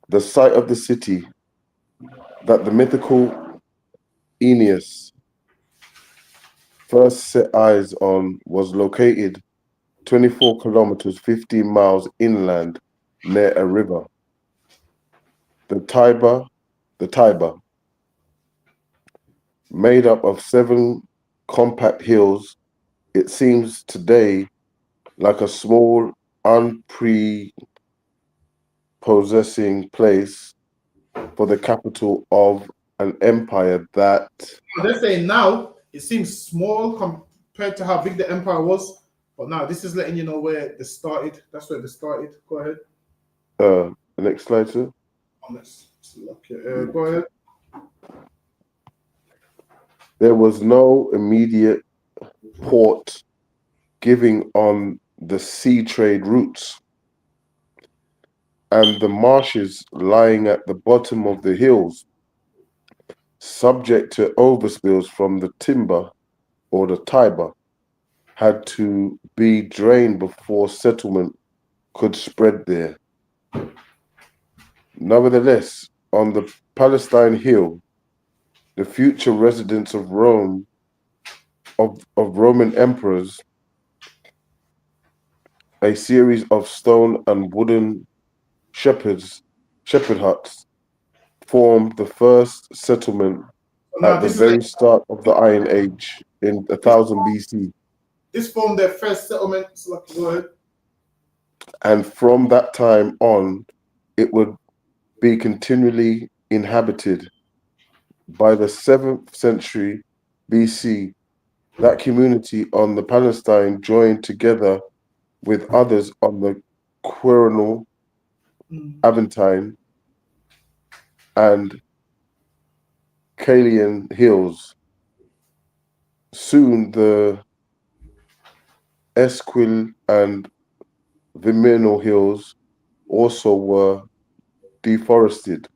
the site of the city that the mythical Aeneas first set eyes on was located 24 kilometers, 15 miles inland near a river, the Tiber, made up of 7 compact hills. It seems today like a small, unprepossessing place for the capital of an empire that... They're saying now it seems small compared to how big the empire was. But now this is letting you know where they started. That's where they started. Go ahead. The next slide, sir. Let's look at, go ahead. There was no immediate port giving on the sea trade routes, and the marshes lying at the bottom of the hills, subject to overspills from the Timber or the Tiber, had to be drained before settlement could spread there. Nevertheless, on the Palestine Hill, the future residents of Rome, of Roman emperors, a series of stone and wooden shepherd huts, formed the first settlement at the very start of the Iron Age in 1000 BC. This formed their first settlement. So go ahead. And from that time on, it would be continually inhabited. By the 7th century BC, that community on the Palestine joined together with others on the Quirinal, Aventine, and Calian hills. Soon the Esquil and Viminal hills also were deforested,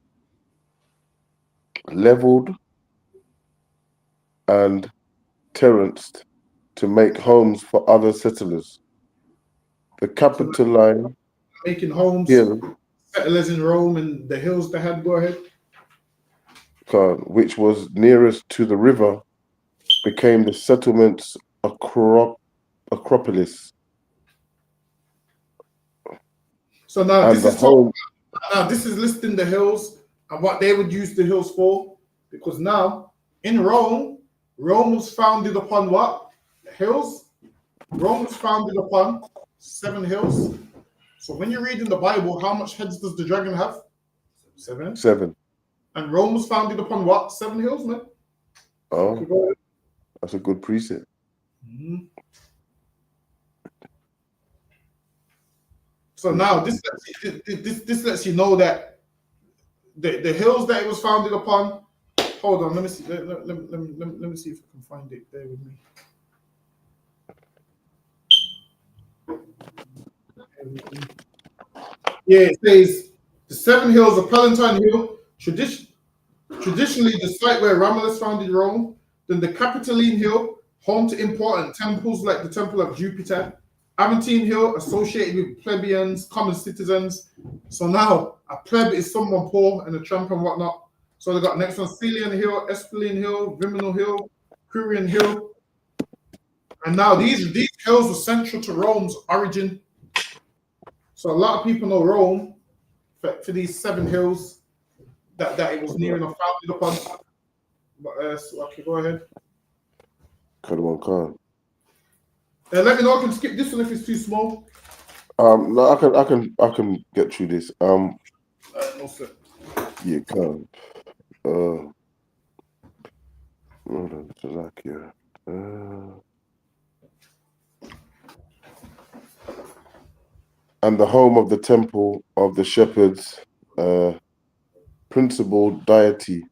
leveled, and terraced to make homes for other settlers. The Capitoline making homes, hill, settlers in Rome and the hills they had. Go ahead. Which was nearest to the river, became the settlement's acropolis. So now And this the is home. now this is listing the hills and what they would use the hills for, because now in Rome, Rome was founded upon what? Hills. Rome was founded upon 7 hills. So when you read in the Bible, how much heads does the dragon have? 7. 7. And Rome was founded upon what? 7 hills, man. Oh, that's a good precept. Mm-hmm. So now this lets you know that the hills that it was founded upon. Hold on, let me see. Let me see if I can find it. There with me. Yeah, it says the 7 hills of Palatine Hill, traditionally the site where Romulus founded Rome. Then the Capitoline Hill, home to important temples like the Temple of Jupiter. Aventine Hill, associated with plebeians, common citizens. So now a pleb is someone poor and a tramp and whatnot. So they got next one, Celian Hill, Esquiline Hill, Viminal Hill, Curian Hill. And now these hills were central to Rome's origin. So a lot of people know Rome for these 7 hills that it was near enough founded upon. But so okay, go ahead. Let me know. I can skip this one if it's too small. No, I can get through this. No, sir. Yeah, can. Hold on, Slovakia. And the home of the temple of the shepherds, principal deity,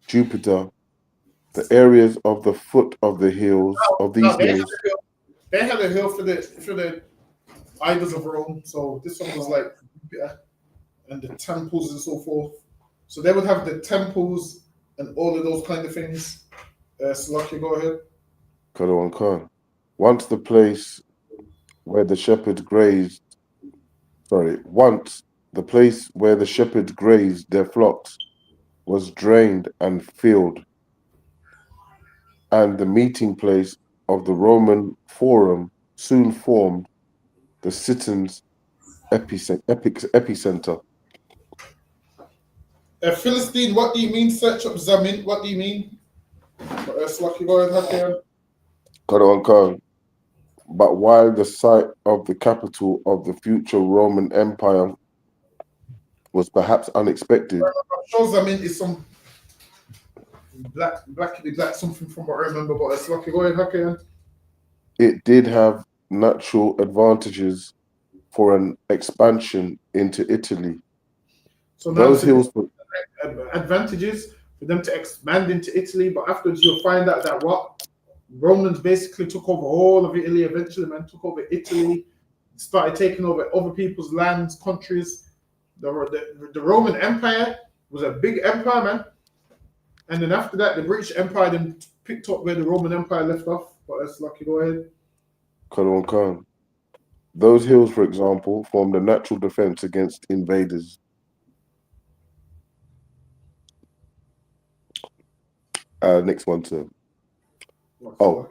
Jupiter, the areas of the foot of the hills of these hills. They had a hill for the idols of Rome. So this one was like Jupiter and the temples and so forth. So they would have the temples and all of those kind of things. Slovakia, go ahead. Once the place where the shepherds grazed, once the place where the shepherds grazed their flocks was drained and filled, and the meeting place of the Roman Forum soon formed the citizens' epicenter. Philistine, what do you mean? Search up Zamin. What do you mean? Slovakia, go ahead. But while the site of the capital of the future Roman Empire was perhaps unexpected. Shows Zamin is some black something from what I remember, but Slovakia, go ahead. it did have natural advantages for an expansion into Italy. So now Those it's hills, advantages for them to expand into Italy, but afterwards you'll find out that what Romans basically took over all of Italy. Eventually, man, took over Italy, started taking over other people's lands, countries. The Roman Empire was a big empire, man. And then after that, the British Empire then picked up where the Roman Empire left off. But that's lucky. Go ahead. Khan. Those hills, for example, formed a natural defense against invaders. Next one, sir. Oh.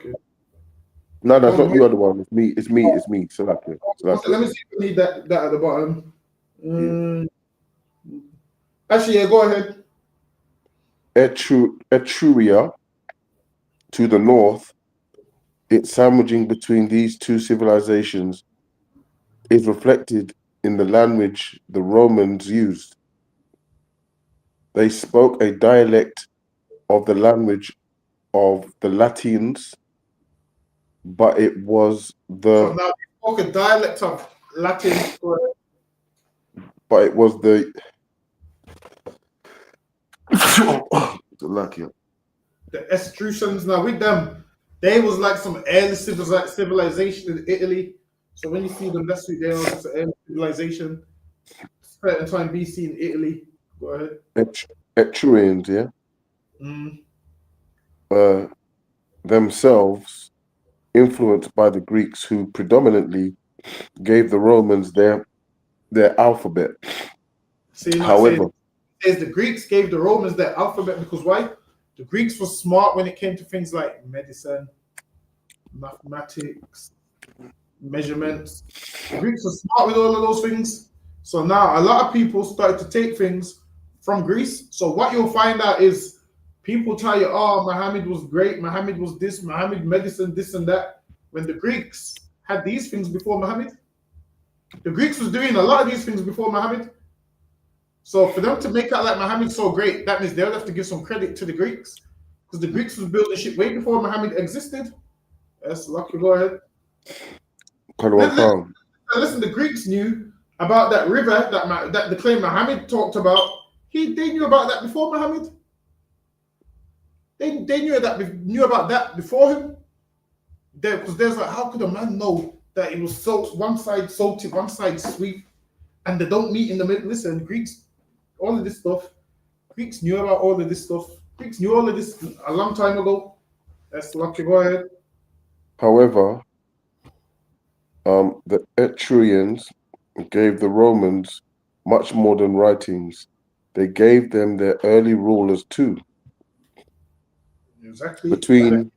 No, it's not you, other one. It's me. It's me. Salakia. Let me see if we need that at the bottom. Actually, yeah, go ahead. Etruria, to the north, its sandwiching between these two civilizations is reflected in the language the Romans used. They spoke a dialect of the language of the Latins, but it was So now they spoke a dialect of Latin. But it was the Etruscans. Now with them, they was like some early civilization in Italy. So when you see them, that's who they are. It's an early civilization. Certain time BC in Italy. Go ahead. Etrurians, yeah. Themselves influenced by the Greeks, who predominantly gave the Romans their alphabet. See, however, says the Greeks gave the Romans their alphabet because why? The Greeks were smart when it came to things like medicine, mathematics, measurements. The Greeks were smart with all of those things. So now a lot of people started to take things from Greece. So what you'll find out is people tell you, oh, Muhammad was great, Muhammad was this, Muhammad medicine, this and that. When the Greeks had these things before Muhammad, the Greeks was doing a lot of these things before Muhammad. So for them to make out like Muhammad's so great, that means they would have to give some credit to the Greeks. Because the Greeks was building shit way before Muhammad existed. Yes, lucky, go ahead. Listen, the Greeks knew about that river that the claim Muhammad talked about. They knew about that before Muhammad. They knew about that before him. Because there's like, how could a man know that it was one side salty, one side sweet, and they don't meet in the middle? Listen, Greeks, all of this stuff, Greeks knew about all of this stuff. Greeks knew all of this a long time ago. That's lucky. Go ahead. However, the Etrurians gave the Romans much more than writings. They gave them their early rulers too. Exactly. Between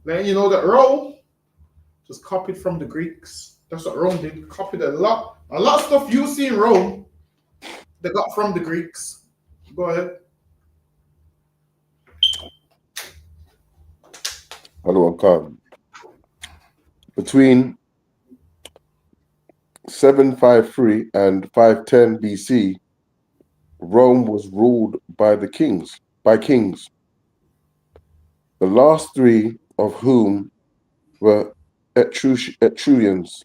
then you know that Rome just copied from the Greeks. That's what Rome did. Copied a lot of stuff you see in Rome. They got from the Greeks. Go ahead. Between 753 and 510 BC, Rome was ruled by kings. The last three of whom were Etrurians.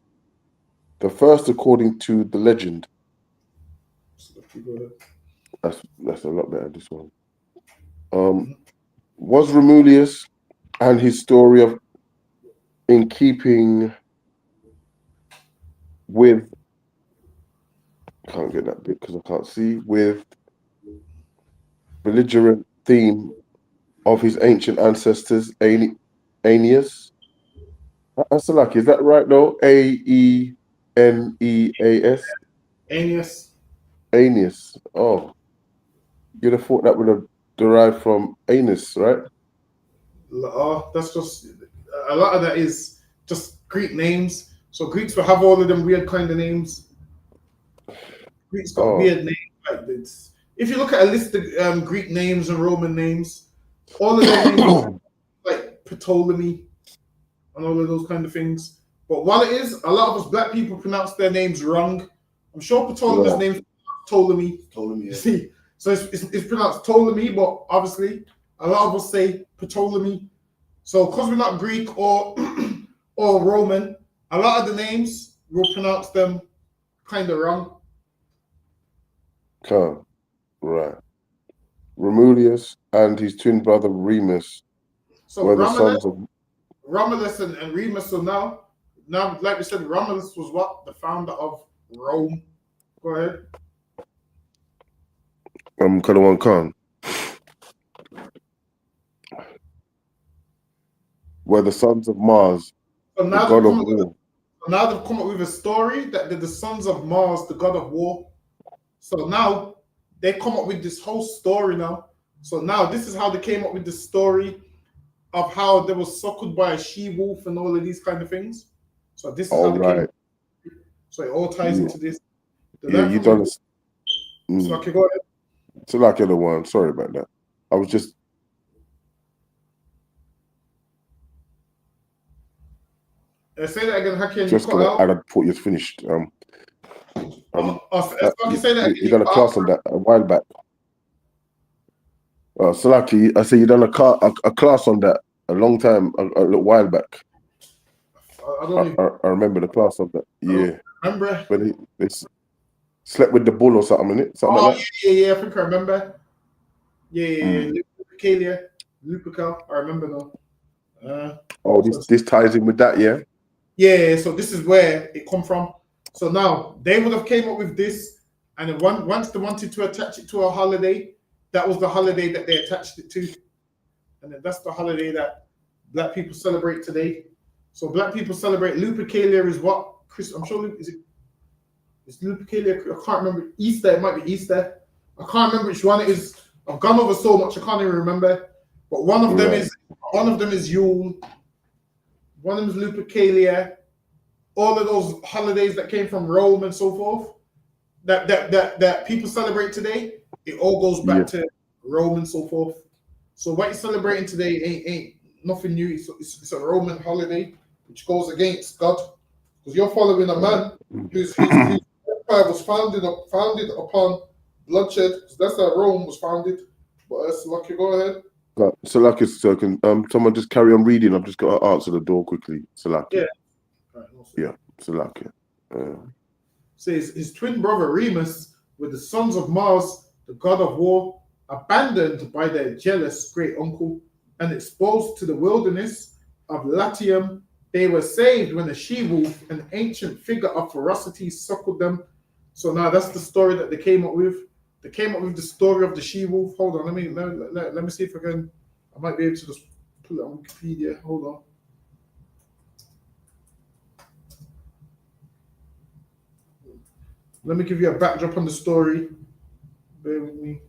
The first, according to the legend. That's a lot better, this one. Was Romulus and his story in keeping with, I can't get that bit because I can't see, with belligerent theme of his ancient ancestors, Aeneas? That's lucky. Is that right though? Aeneas? Aeneas. Oh. You'd have thought that would have derived from anus, right? That's just a lot of that is just Greek names. So Greeks will have all of them weird kind of names. Greeks got weird names like this. If you look at a list of Greek names and Roman names, all of their names like Ptolemy and all of those kind of things. But while it is, a lot of us black people pronounce their names wrong. I'm sure Ptolemy's name is Ptolemy. Ptolemy, yeah. See, so it's pronounced Ptolemy, but obviously a lot of us say Ptolemy. So because we're not Greek or or Roman. A lot of the names we'll pronounce them kind of wrong. Right. Romulus and his twin brother Remus were the sons of Romulus and Remus. So now, like we said, Romulus was what? The founder of Rome. Go ahead. Kalawan Khan. Were the sons of Mars, So the now god of war. Now they've come up with a story that they're the sons of Mars, the god of war. So now they come up with this whole story now. So now this is how they came up with the story of how they were suckled by a she-wolf and all of these kind of things. So this is how they came. So it all ties into this. You done. So okay, go ahead. So like the one. Sorry about that. I was just. Say that again, Hakeem. Just gonna add a thought you finished. You done a class on that a while back. Salaki, I say you done a class on that a long time, a little while back. I remember the class of that. Yeah. Remember? But they slept with the bull or something, innit? Something like that. Yeah. I think I remember. Yeah. Lupica. I remember now. This ties in with that, yeah. Yeah, so this is where it come from. So now they would have came up with this, and then once they wanted to attach it to a holiday, that was the holiday that they attached it to, and then that's the holiday that Black people celebrate today. So Black people celebrate Lupercalia is what? I'm sure it's Lupercalia. I can't remember. Easter. It might be Easter. I can't remember which one it is. I've gone over so much I can't even remember. But one of them is Yule. One of them is Lupercalia. All of those holidays that came from Rome and so forth, that people celebrate today, it all goes back to Rome and so forth. So what you're celebrating today ain't nothing new. It's a Roman holiday which goes against God, because you're following a man whose empire was founded upon bloodshed. So that's how Rome was founded. But Lucky, go ahead. Salaki, so can someone just carry on reading? I've just got to answer the door quickly. Salaki. Yeah. Yeah, Salaki. Says his twin brother Remus were the sons of Mars, the god of war, abandoned by their jealous great uncle and exposed to the wilderness of Latium. They were saved when a she-wolf, an ancient figure of ferocity, suckled them. So now that's the story that they came up with. They came up with the story of the she-wolf. Hold on, let me see if I might be able to just pull it on Wikipedia. Hold on. Let me give you a backdrop on the story. Bear with me.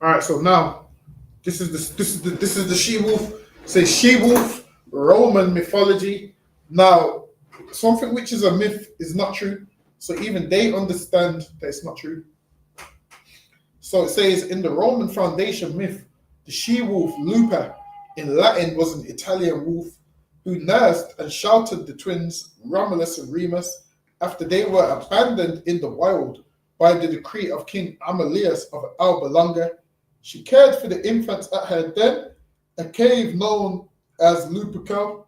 All right, so now this is the she-wolf. Say she-wolf, Roman mythology. Now, something which is a myth is not true. So even they understand that it's not true. So it says in the Roman foundation myth, the she-wolf Lupa in Latin was an Italian wolf who nursed and sheltered the twins Romulus and Remus after they were abandoned in the wild by the decree of King Amulius of Alba Longa. She cared for the infants at her den, a cave known as Lupercal,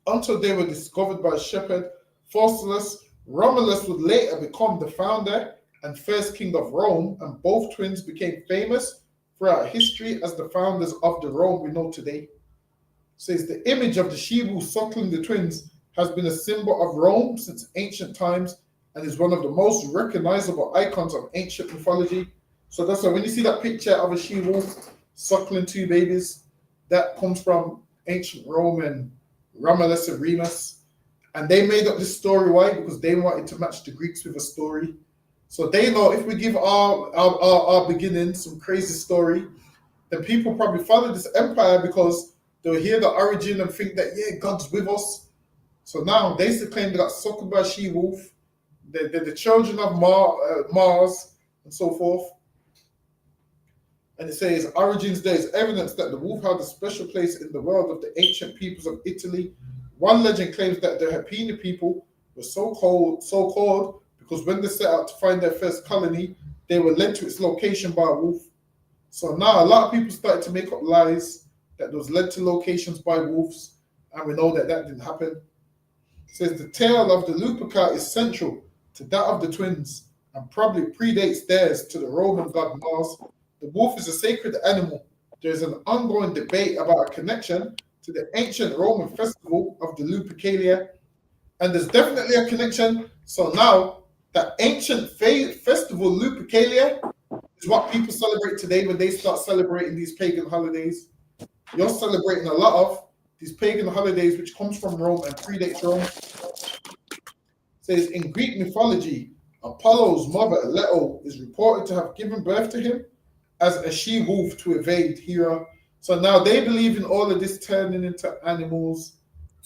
until they were discovered by shepherd Faustulus. Romulus would later become the founder and first king of Rome, and both twins became famous throughout history as the founders of the Rome we know today. It says the image of the she-wolf suckling the twins has been a symbol of Rome since ancient times and is one of the most recognizable icons of ancient mythology. So that's why when you see that picture of a she-wolf suckling two babies, that comes from ancient Rome and Romulus and Remus. And they made up this story. Why? Because they wanted to match the Greeks with a story. So they know if we give our beginning some crazy story, then people probably follow this empire because they'll hear the origin and think that, yeah, God's with us. So now they still claim they got suckled by a she-wolf. They're the children of Mars and so forth. And it says, Origins, there is evidence that the wolf held a special place in the world of the ancient peoples of Italy. One legend claims that the Herpini people were so called because when they set out to find their first colony, they were led to its location by a wolf. So now a lot of people started to make up lies that was led to locations by wolves, and we know that that didn't happen. It says the tale of the Lupercal is central to that of the twins and probably predates theirs to the Roman god Mars. The wolf is a sacred animal. There is an ongoing debate about a connection to the ancient Roman festival of the Lupercalia, and there's definitely a connection. So now that ancient festival Lupercalia is what people celebrate today when they start celebrating these pagan holidays. You're celebrating a lot of these pagan holidays which comes from Rome and predates Rome. It says in Greek mythology, Apollo's mother Leto is reported to have given birth to him as a she-wolf to evade Hera. So now they believe in all of this turning into animals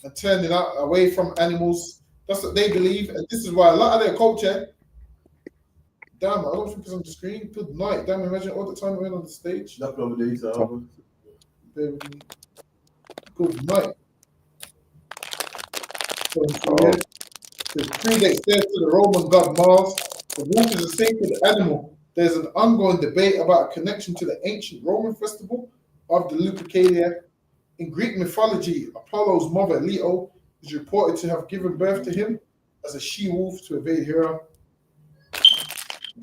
and turning out away from animals. That's what they believe, and this is why a lot of their culture. Damn, I don't think it's on the screen. Good night. Damn, imagine all the time we went on the stage. That's probably the Good night. So yeah, the predates there to the Roman god Mars. The wolf is a sacred animal. There's an ongoing debate about a connection to the ancient Roman festival of the Lupercalia. In Greek mythology, Apollo's mother Leto is reported to have given birth to him as a she-wolf to evade Hera.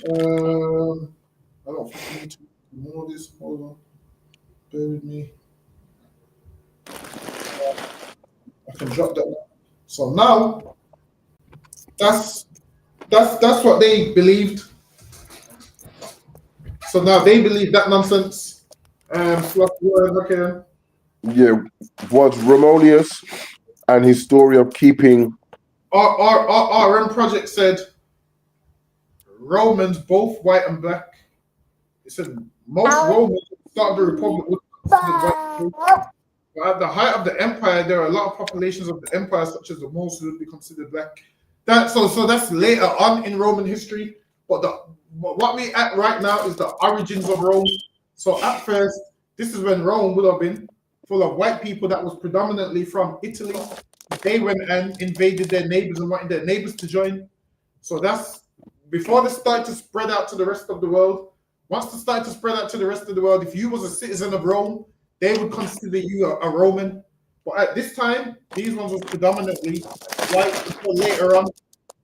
I don't think I need to do more of this. Hold on. Bear with me. I can drop that now. So now that's what they believed. So now they believe that nonsense. Okay. Yeah, was Romulus and his story of keeping. Our RM project said Romans, both white and black. It said most Romans started the Republic with white. But at the height of the empire, there are a lot of populations of the empire, such as the most, who would be considered black. So that's later on in Roman history. But what we at right now is the origins of Rome. So at first, this is when Rome would have been full of white people that was predominantly from Italy. They went and invaded their neighbors and wanted their neighbors to join. So that's before they started to spread out to the rest of the world. Once they started to spread out to the rest of the world, if you was a citizen of Rome, they would consider you a Roman. But at this time, these ones were predominantly white. Until later on,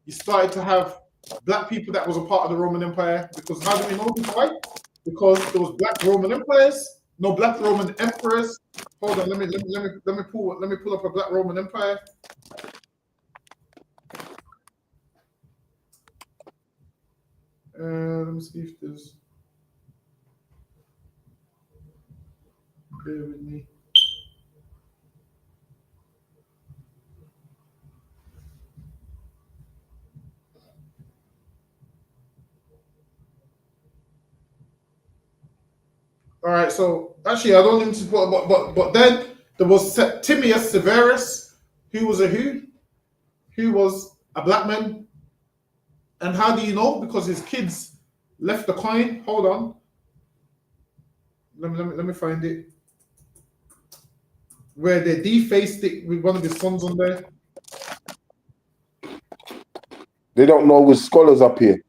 you started to have black people that was a part of the Roman Empire. Because how do we know this? Why? Because there was black Roman empires, no black Roman emperors. Hold on, let me pull up a black Roman Empire. Let me see if there's. Bear with me. All right, so actually, I don't need to put, but then there was Septimius Severus, who was who was a black man. And how do you know? Because his kids left the coin. Hold on. Let me find it. Where they defaced it with one of his sons on there. They don't know with scholars up here.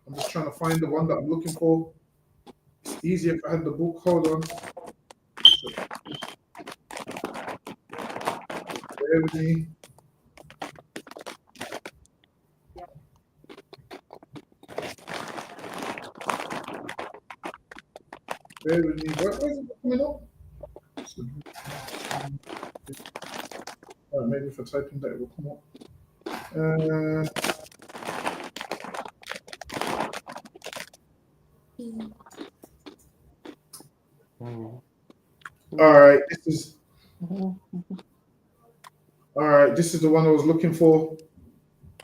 I'm just trying to find the one that I'm looking for. It's easier if I had the book. Hold on. Bear with me. Bear with me. Why is it coming up? Maybe if I type in that, it will come up. All right, this is the one I was looking for.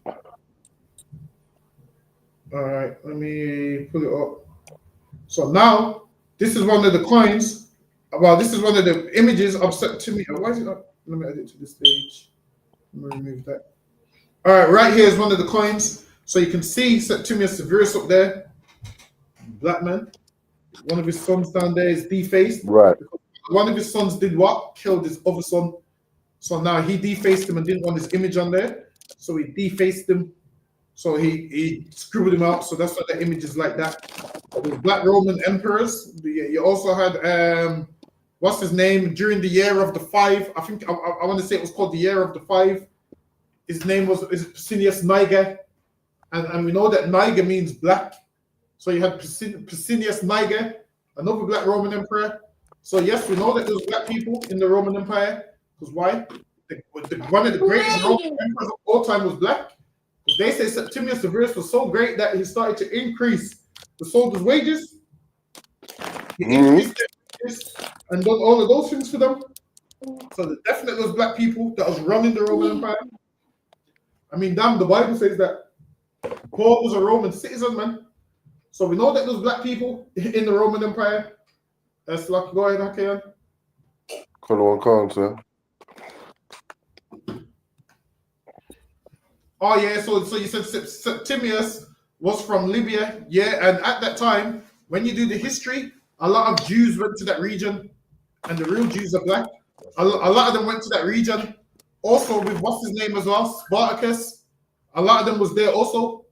All right, let me pull it up. So now, this is one of the coins. Well, this is one of the images of Septimius. Why is it not? Let me add it to this page. Let me remove that. All right, right here is one of the coins. So you can see Septimius Severus up there. Black man. One of his sons down there is defaced. Right. One of his sons did what? Killed his other son. So now he defaced him and didn't want his image on there. So he defaced him. So he scribbled him out. So that's why the image is like that. There's Black Roman emperors. You also had what's his name during the year of the 5. I think I want to say it was called the year of the 5. His name was Pesinius Niger, and we know that Niger means black. So you had Pesinius Niger, another Black Roman emperor. So yes, we know that there's black people in the Roman Empire. Because why? One of the greatest Roman emperors of all time was black. Because they say Septimius Severus was so great that he started to increase the soldiers' wages. He increased their wages and done all of those things for them. So there definitely was black people that was running the Roman Empire. I mean, damn, the Bible says that Paul was a Roman citizen, man. So we know that there's black people in the Roman Empire. That's lucky. Go ahead, Hakeem. Color one sir. Oh yeah, so you said Septimius was from Libya, yeah, and at that time, when you do the history, a lot of Jews went to that region, and the real Jews are black. A lot of them went to that region. Also, with what's his name as well, Spartacus. A lot of them was there also.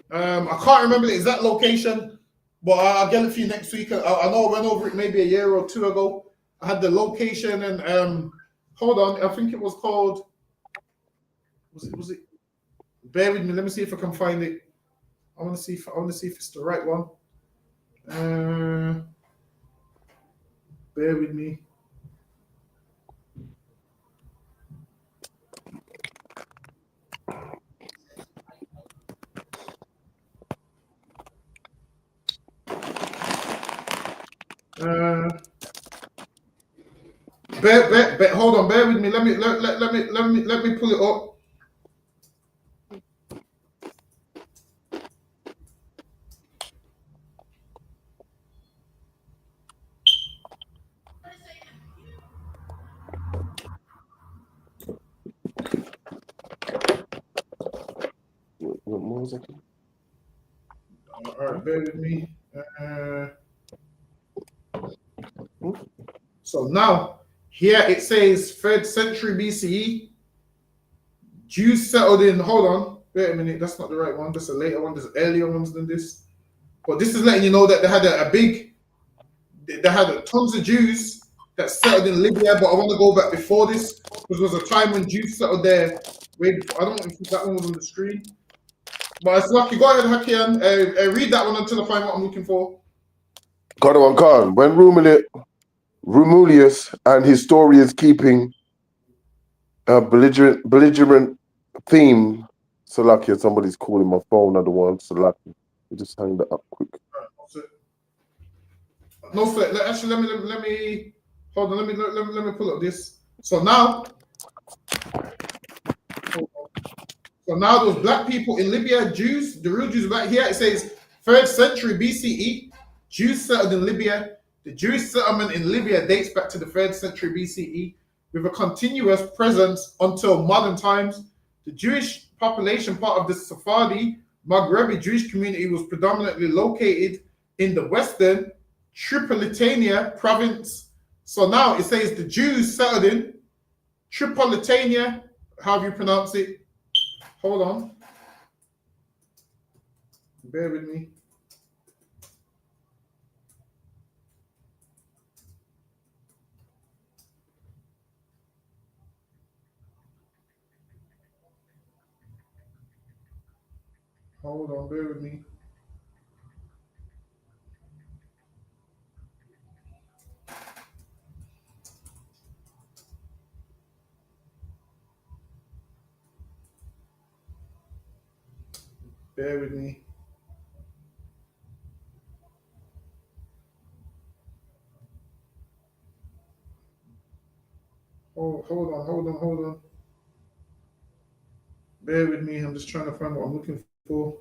I can't remember the exact location, but I'll get it for you next week. I know I went over it maybe a year or two ago. I had the location and hold on, I think it was called. Was it? Bear with me. Let me see if I can find it. I want to see if it's the right one. Bear with me. Hold on. Bear with me. Let me pull it up. What more was it? All right, bear with me. So now, here it says 3rd century BCE. Jews settled in. Hold on. Wait a minute. That's not the right one. That's a later one. There's earlier ones than this. But this is letting you know that they had they had tons of Jews that settled in Libya. But I want to go back before this, because there was a time when Jews settled there. Way before. I don't know if that one was on the screen. But it's lucky. Go ahead, Hakian. Read that one until I find what I'm looking for. Color one card. When Romulius and his story is keeping a belligerent theme. Salakia, somebody's calling my phone. Another one. Salakia. Just hang that up quick. No, actually, let me hold on. Let me pull up this. So now those black people in Libya, Jews, the real Jews are black. Here it says 3rd century BCE, Jews settled in Libya. The Jewish settlement in Libya dates back to the 3rd century BCE with a continuous presence until modern times. The Jewish population, part of the Sephardi Maghrebi Jewish community, was predominantly located in the western Tripolitania province. So now it says the Jews settled in Tripolitania, however you pronounce it. Hold on. Bear with me. Hold on, bear with me. Bear with me. Hold on. Bear with me. I'm just trying to find what I'm looking for.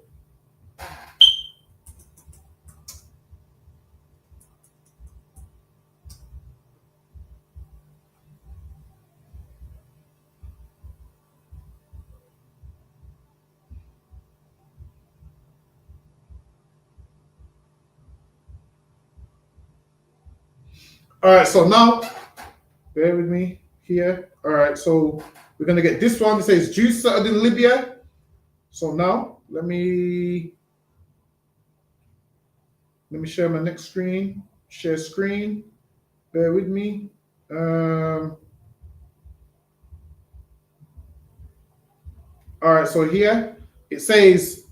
All right, so now, bear with me. here. All right, so we're gonna get this one. It says Jews settled in Libya. So now let me share my next screen. Share screen. Bear with me. All right, so here it says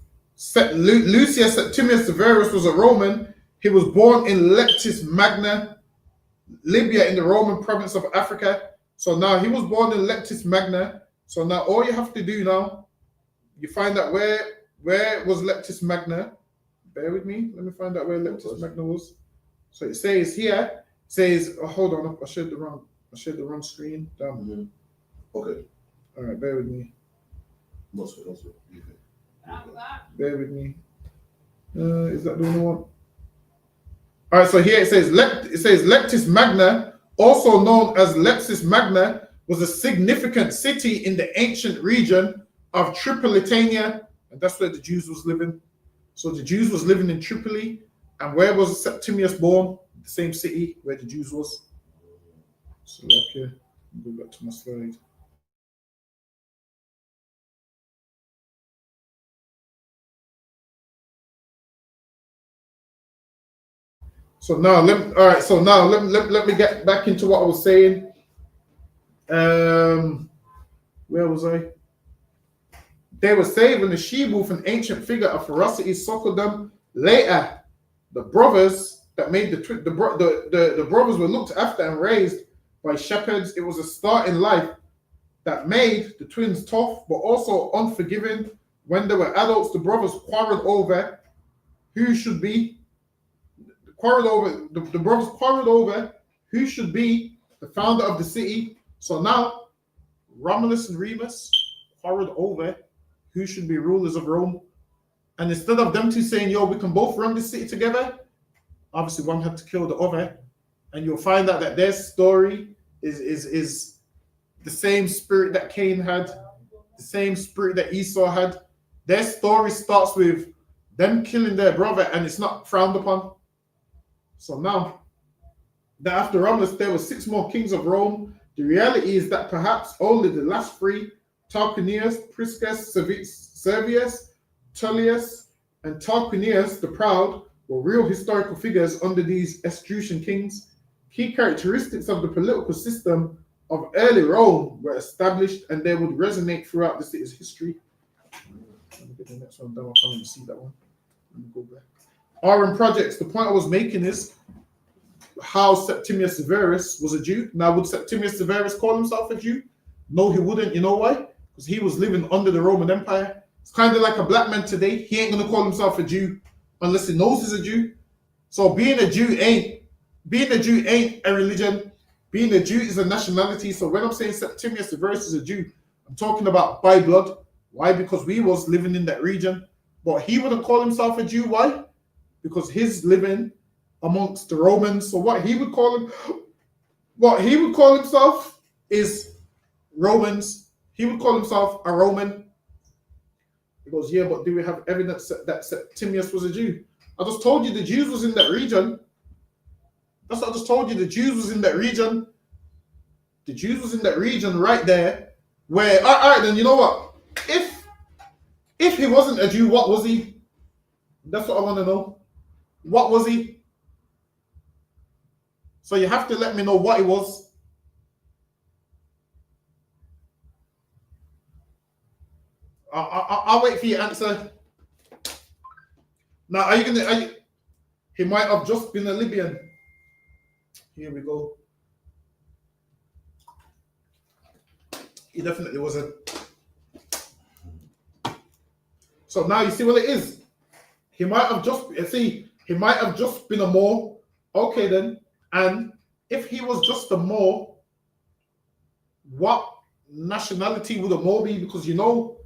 Lucius Septimius Severus was a Roman. He was born in Lectis Magna, Libya, in the Roman province of Africa. So now he was born in Lectis Magna. So now all you have to do now, you find out where was Lectis Magna. Bear with me. Let me find out where Lectis Magna was. So it says here. Oh, hold on. I shared the wrong screen. Damn. Okay. All right. Bear with me. Bear with me. Is that the one I want? All right, so here it says Lectis Magna, also known as Lepsis Magna, was a significant city in the ancient region of Tripolitania, and that's where the Jews was living. So the Jews was living in Tripoli, and where was Septimius born? The same city where the Jews was. So like here, go back to my slide. So now let me get back into what I was saying. Where was I? They were saving the she-wolf, an ancient figure of ferocity, suckled them. Later, the brothers that made the brothers were looked after and raised by shepherds. It was a start in life that made the twins tough, but also unforgiving. When they were adults, the brothers quarreled over who should be the brothers quarreled over who should be the founder of the city. So now Romulus and Remus quarreled over who should be rulers of Rome. And instead of them two saying, yo, we can both run this city together, obviously one had to kill the other. And you'll find out that their story is the same spirit that Cain had, the same spirit that Esau had. Their story starts with them killing their brother, and it's not frowned upon. So now, that after Romulus, there were 6 more kings of Rome. The reality is that perhaps only the last 3, Tarquinius, Priscus, Servius, Tullius, and Tarquinius the Proud, were real historical figures under these Etruscan kings. Key characteristics of the political system of early Rome were established, and they would resonate throughout the city's history. Let me get the next one down. I can't even see that one. Let me go back. RM projects. The point I was making is how Septimius Severus was a Jew. Now, would Septimius Severus call himself a Jew? No, he wouldn't. You know why? Because he was living under the Roman Empire. It's kind of like a black man today. He ain't gonna call himself a Jew unless he knows he's a Jew. So being a Jew ain't a religion. Being a Jew is a nationality. So when I'm saying Septimius Severus is a Jew, I'm talking about by blood. Why? Because we was living in that region. But he wouldn't call himself a Jew. Why? Because he's living amongst the Romans. So what he would call himself is Romans. He would call himself a Roman. He goes, yeah, but do we have evidence that Septimius was a Jew? I just told you the Jews was in that region. That's what I just told you. The Jews was in that region. The Jews was in that region right there. Where, all right, then you know what? If he wasn't a Jew, what was he? That's what I want to know. What was he? So you have to let me know what he was. I'll wait for your answer. Now, he might have just been a Libyan. Here we go. He definitely wasn't. So now you see what it is. He might have just been a Moor. Okay then. And if he was just a Moor, what nationality would a Moor be? Because a Moor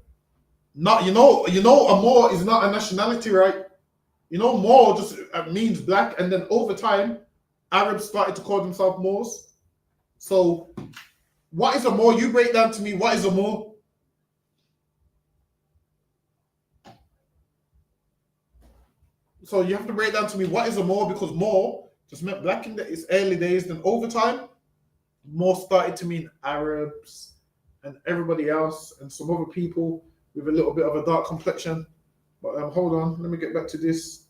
is not a nationality, right? Moor just means black, and then over time, Arabs started to call themselves Moors. So, what is a Moor? You break down to me, what is a Moor? So you have to break down to me what is a Moor, because Moor just meant black in its early days. Then over time, more started to mean Arabs and everybody else and some other people with a little bit of a dark complexion. But hold on, let me get back to this.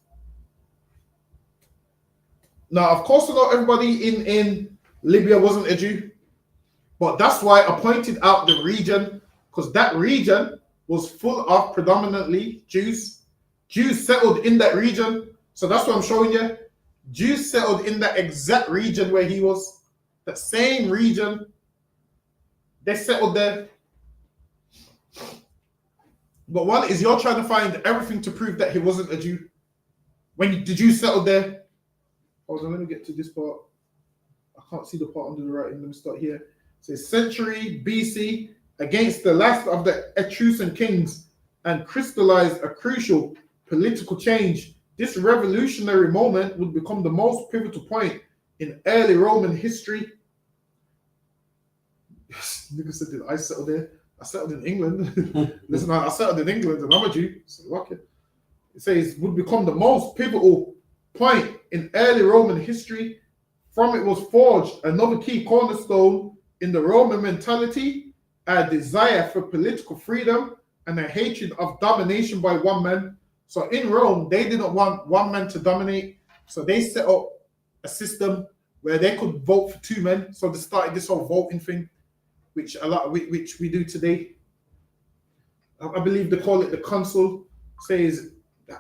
Now, of course, not everybody in Libya wasn't a Jew, but that's why I pointed out the region, because that region was full of predominantly Jews. Jews settled in that region. So that's what I'm showing you. Jews settled in that exact region where he was. That same region. They settled there. But one is you're trying to find everything to prove that he wasn't a Jew. When the Jews settled there. Hold on, let me get to this part. I can't see the part under the writing. Let me start here. It says century BC against the last of the Etruscan kings and crystallized a crucial political change. This revolutionary moment would become the most pivotal point in early Roman history. Nigga said, did I settle there? I settled in England. Listen, I settled in England and I'm a Jew. So, okay. It says would become the most pivotal point in early Roman history. From it was forged another key cornerstone in the Roman mentality, a desire for political freedom and a hatred of domination by one man. So in Rome, they didn't want one man to dominate. So they set up a system where they could vote for two men. So they started this whole voting thing, which we do today. I believe they call it the consul. Says,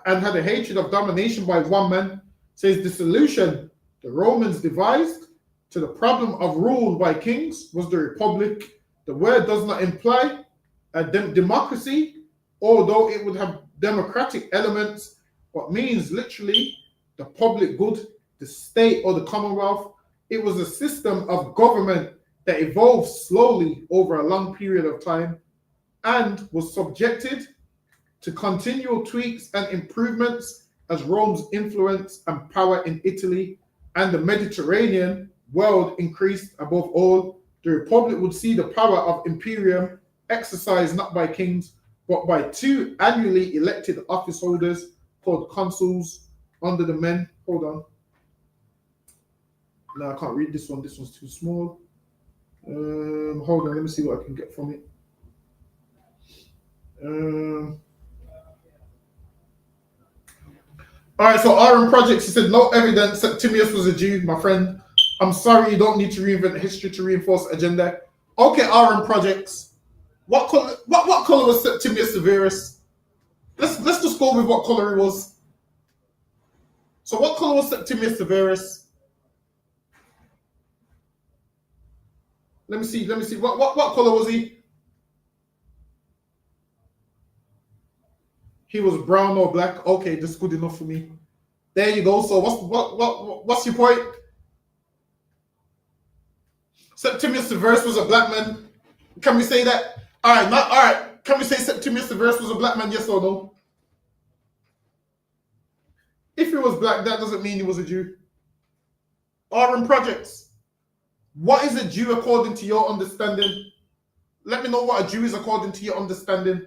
and had a hatred of domination by one man. Says the solution the Romans devised to the problem of rule by kings was the republic. The word does not imply a democracy, although it would have democratic elements, but means literally the public good, the state or the commonwealth. It was a system of government that evolved slowly over a long period of time and was subjected to continual tweaks and improvements as Rome's influence and power in Italy and the Mediterranean world increased. Above all, the Republic would see the power of imperium exercised not by kings, but by two annually elected office holders called consuls under the men. Hold on. No, I can't read this one. This one's too small. Hold on, let me see what I can get from it. All right, so Aaron Projects, he said, no evidence Septimius was a Jew, my friend. I'm sorry, you don't need to reinvent history to reinforce agenda. Okay, Aaron Projects, what color was Septimius Severus? Let's just go with what color he was. So what color was Septimius Severus? Let me see. What color was he? He was brown or black. Okay, that's good enough for me. There you go. So what's your point? Septimius Severus was a black man. Can we say that? All right. Can we say Septimius Severus was a black man? Yes or no? If he was black, that doesn't mean he was a Jew. Aaron Projects. What is a Jew according to your understanding? Let me know what a Jew is according to your understanding.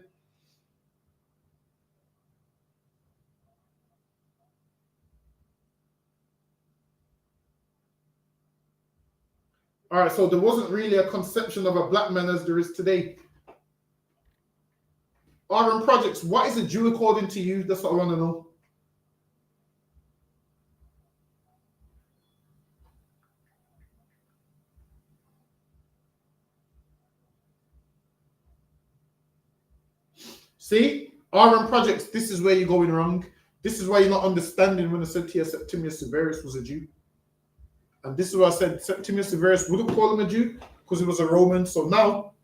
All right, so there wasn't really a conception of a black man as there is today. Aaron Projects, what is a Jew according to you? That's what I want to know. See, Aaron Projects, this is where you're going wrong. This is why you're not understanding when I said to you Septimius Severus was a Jew. And this is why I said Septimius Severus wouldn't call him a Jew because he was a Roman. So now,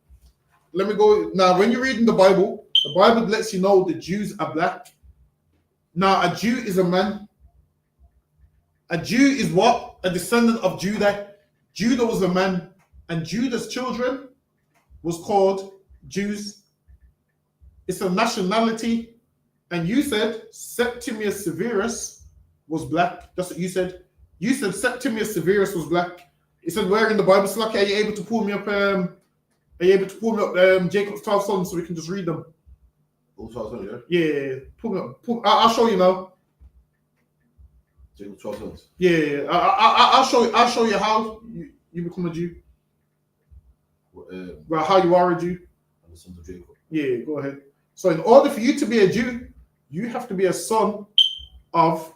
let me go. Now, when you're reading the Bible lets you know the Jews are black. Now, a Jew is a man. A Jew is what? A descendant of Judah. Judah was a man. And Judah's children was called Jews. It's a nationality. And you said Septimius Severus was black. That's what you said. You said Septimius Severus was black. It said where in the Bible? Slack, are you able to pull me up? Jacob's 12 sons so we can just read them? All 12 sons, yeah? Yeah. Pull me up. I'll show you now. Jacob's 12 sons. Yeah. I'll show you how you become a Jew. Well, how you are a Jew? I'm the sons of Jacob. Yeah, go ahead. So in order for you to be a Jew, you have to be a son of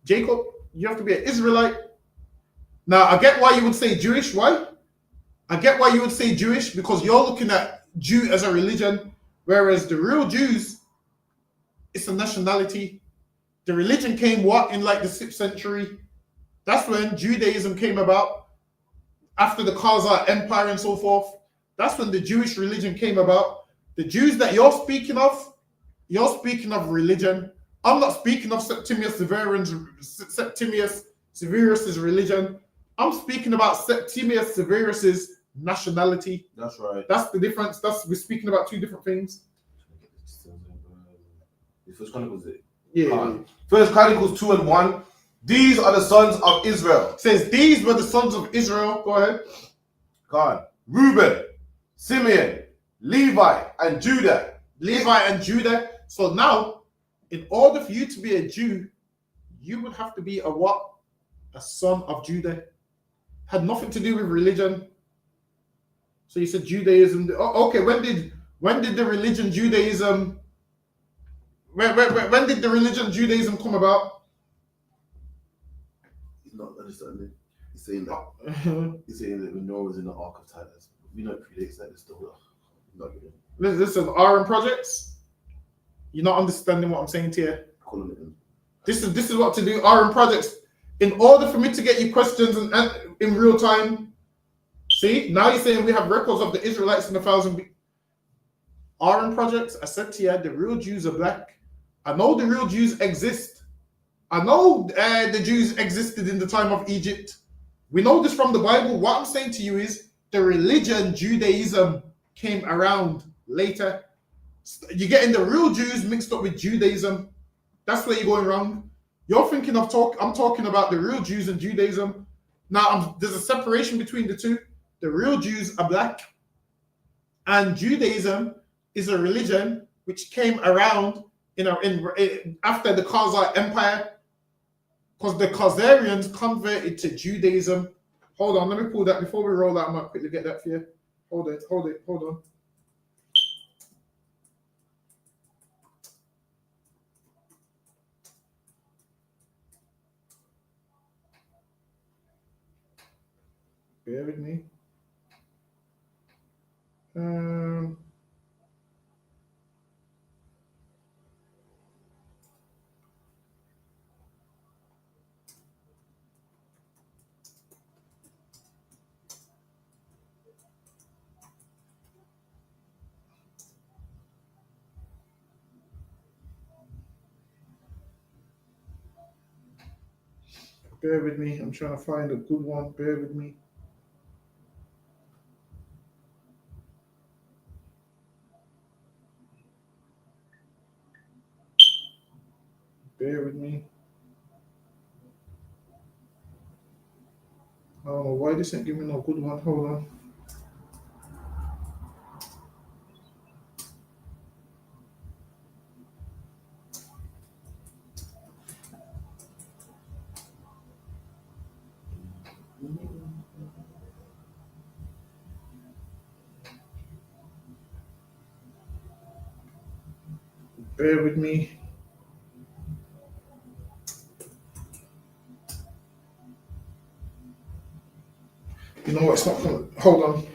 Jacob. You have to be an Israelite. Now, I get why you would say Jewish. Why? I get why you would say Jewish, because you're looking at Jew as a religion, whereas the real Jews, it's a nationality. The religion came what in like the 6th century? That's when Judaism came about, after the Khazar Empire and so forth. That's when the Jewish religion came about. The Jews that you're speaking of religion. I'm not speaking of Septimius Severus's religion. I'm speaking about Septimius Severus's nationality. That's right. That's the difference. We're speaking about two different things. The First Chronicles, is it? Yeah. First Chronicles 2 and 1. These are the sons of Israel. Says these were the sons of Israel. Go ahead. God. Reuben, Simeon, Levi, and Judah. So now, in order for you to be a Jew, you would have to be a what? A son of Judah. Had nothing to do with religion. So you said Judaism. Okay, when did the religion Judaism? When did the religion Judaism come about? He's not understanding. He's saying that. He's saying that when Noah was in the Ark of Titus, we know it predates that. It's still not good. Listen, RM projects. You're not understanding what I'm saying to you. This is what to do. RM projects. In order for me to get you questions and in real time. See, now you're saying we have records of the Israelites in 1,000. RM projects. I said to you, the real Jews are black. I know the real Jews exist. I know the Jews existed in the time of Egypt. We know this from the Bible. What I'm saying to you is the religion Judaism came around later. You're getting the real Jews mixed up with Judaism. That's where you're going wrong. You're thinking of I'm talking about the real Jews and Judaism. Now, there's a separation between the two. The real Jews are black. And Judaism is a religion which came around after the Khazar Empire, because the Khazarians converted to Judaism. Hold on, let me pull that before we roll out. I might quickly get that for you. Hold on. Bear with me. Bear with me. I'm trying to find a good one. Bear with me. Bear with me. I don't know why this ain't giving me no good one. Hold on. Bear with me. You know what? It's not coming. Hold on.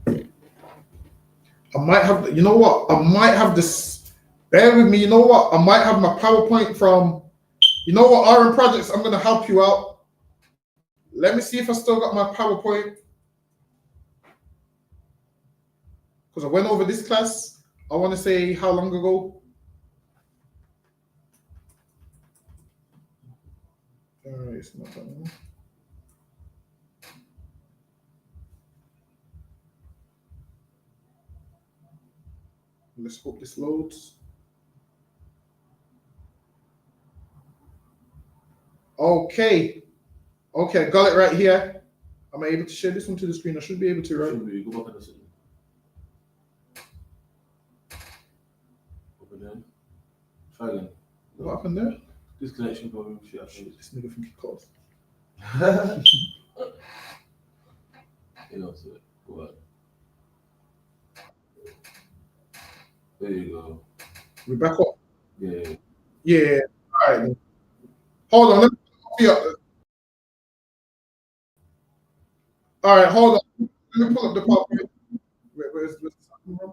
I might have. You know what? I might have this. Bear with me. You know what? I might have my PowerPoint from. You know what? RM Projects. I'm gonna help you out. Let me see if I still got my PowerPoint, because I went over this class. I want to say how long ago. It's not that one. Let's hope this loads. Okay, got it right here. Am I able to share this one to the screen? I should be able to, right? Should be. Go back and listen. Open there. Try again. What happened there? Disconnection problem. Shit, I think. This nigga think he calls. Go on. There you go. We back up. Yeah. Yeah. All right. Hold on. Let me pull up. All right. Hold on. Let me pull up the PowerPoint. Where's the second one?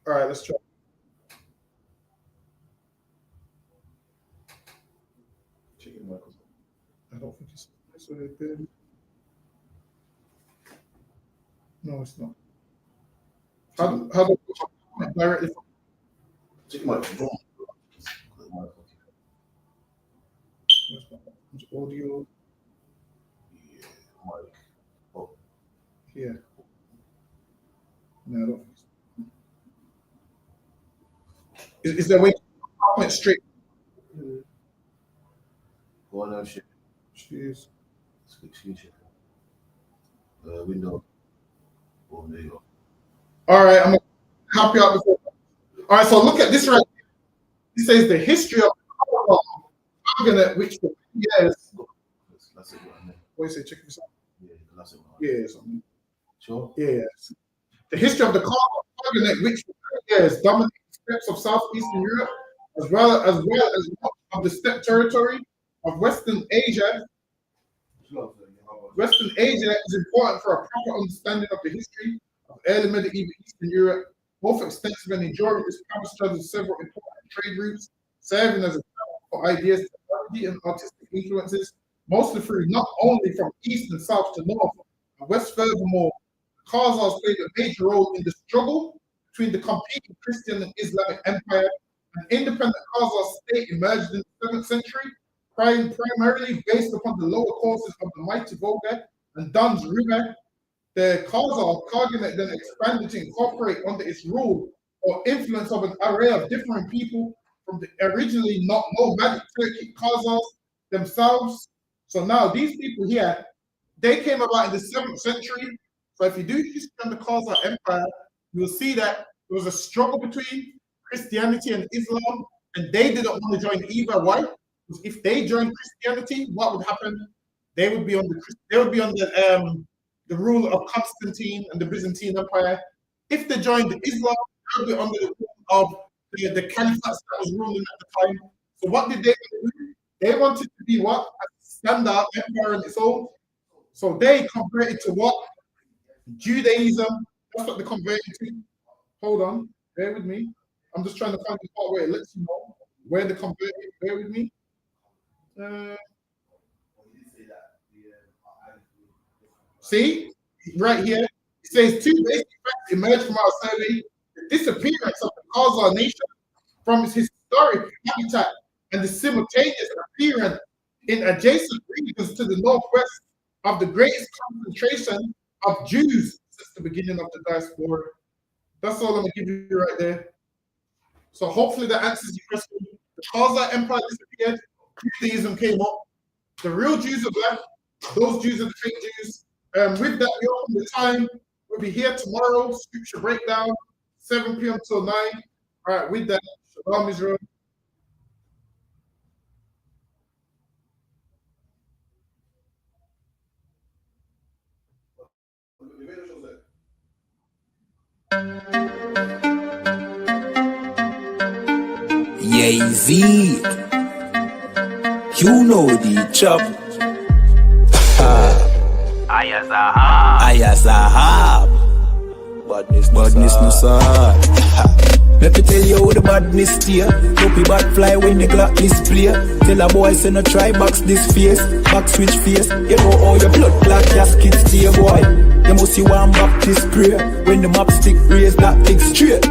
All right. Let's try. I don't think it's good. No, it's not. How do directly from audio? Yeah. No, I don't think so. Is there a way to comment straight? Go on and shit. Cheers. Window. Oh, there you go. All right, I'm gonna help you out before. All right, so look at this right here. It says the history of the which for years. That's it. What do you say? Check this out. Yeah, that's it. Yeah, something. Sure. Yeah. The history of the Cargonet, which for years dominated the steppes of southeastern Europe, as well as much of the steppe territory of Western Asia. Western Asia is important for a proper understanding of the history of early medieval Eastern Europe. Both extensive and enduring, this power studies several important trade routes, serving as a channel for ideas, technology, and artistic influences, mostly through not only from east and south to north and west. Furthermore, the Khazars played a major role in the struggle between the competing Christian and Islamic empire. An independent Khazar state emerged in the 7th century, primarily based upon the lower courses of the mighty Volga and Don's River. The Khazar Khaganate then expanded to incorporate under its rule or influence of an array of different people from the originally not nomadic Turkic Khazars themselves. So now these people here, they came about in the 7th century. So if you do history on the Khazar Empire, you'll see that there was a struggle between Christianity and Islam, and they didn't want to join either. Why? Because if they joined Christianity, what would happen? They would be on the rule of Constantine and the Byzantine Empire. If they joined Islam, they would be under the rule of the caliphate that was ruling at the time. So what did they want to do? They wanted to be what? A standout empire on its own. So they converted to what? Judaism. That's what they converted to. Hold on, bear with me. I'm just trying to find the part where it lets you know where they converted. Bear with me. See, right here, it says 2 basic facts emerged from our survey: the disappearance of the Khazar nation from its historic habitat and the simultaneous appearance in adjacent regions to the northwest of the greatest concentration of Jews since the beginning of the diaspora. That's all I'm gonna give you right there. So hopefully that answers your question. The Khazar Empire disappeared, Judaism came up, the real Jews are left, those Jews are the fake Jews. With that, we open the time. We'll be here tomorrow, scripture breakdown, 7 p.m. till 9. All right, with that, Shalom Israel. Yay-Z, you know the chop. Ayazahab. Badness no sir. Let me tell you how the badness steer. Dopey bad fly when the Glock display. Tell a boy say no try box this face. Back switch face. You know how your blood black casket stay, boy. You must see one Baptist prayer. When the map stick raise that big straight.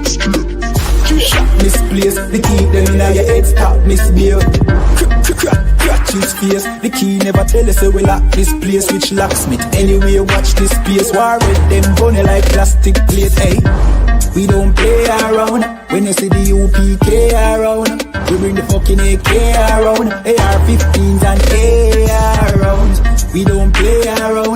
Shot misplaced. The key them in your head stop misbehaved. Scratch his face. The key never tell us we lock this place. Which locksmith anyway watch this space. War with them bunny like plastic plate. Hey, we don't play around. When you see the UPK around, we bring the fucking AK around. AR-15s and AR rounds. We don't play around.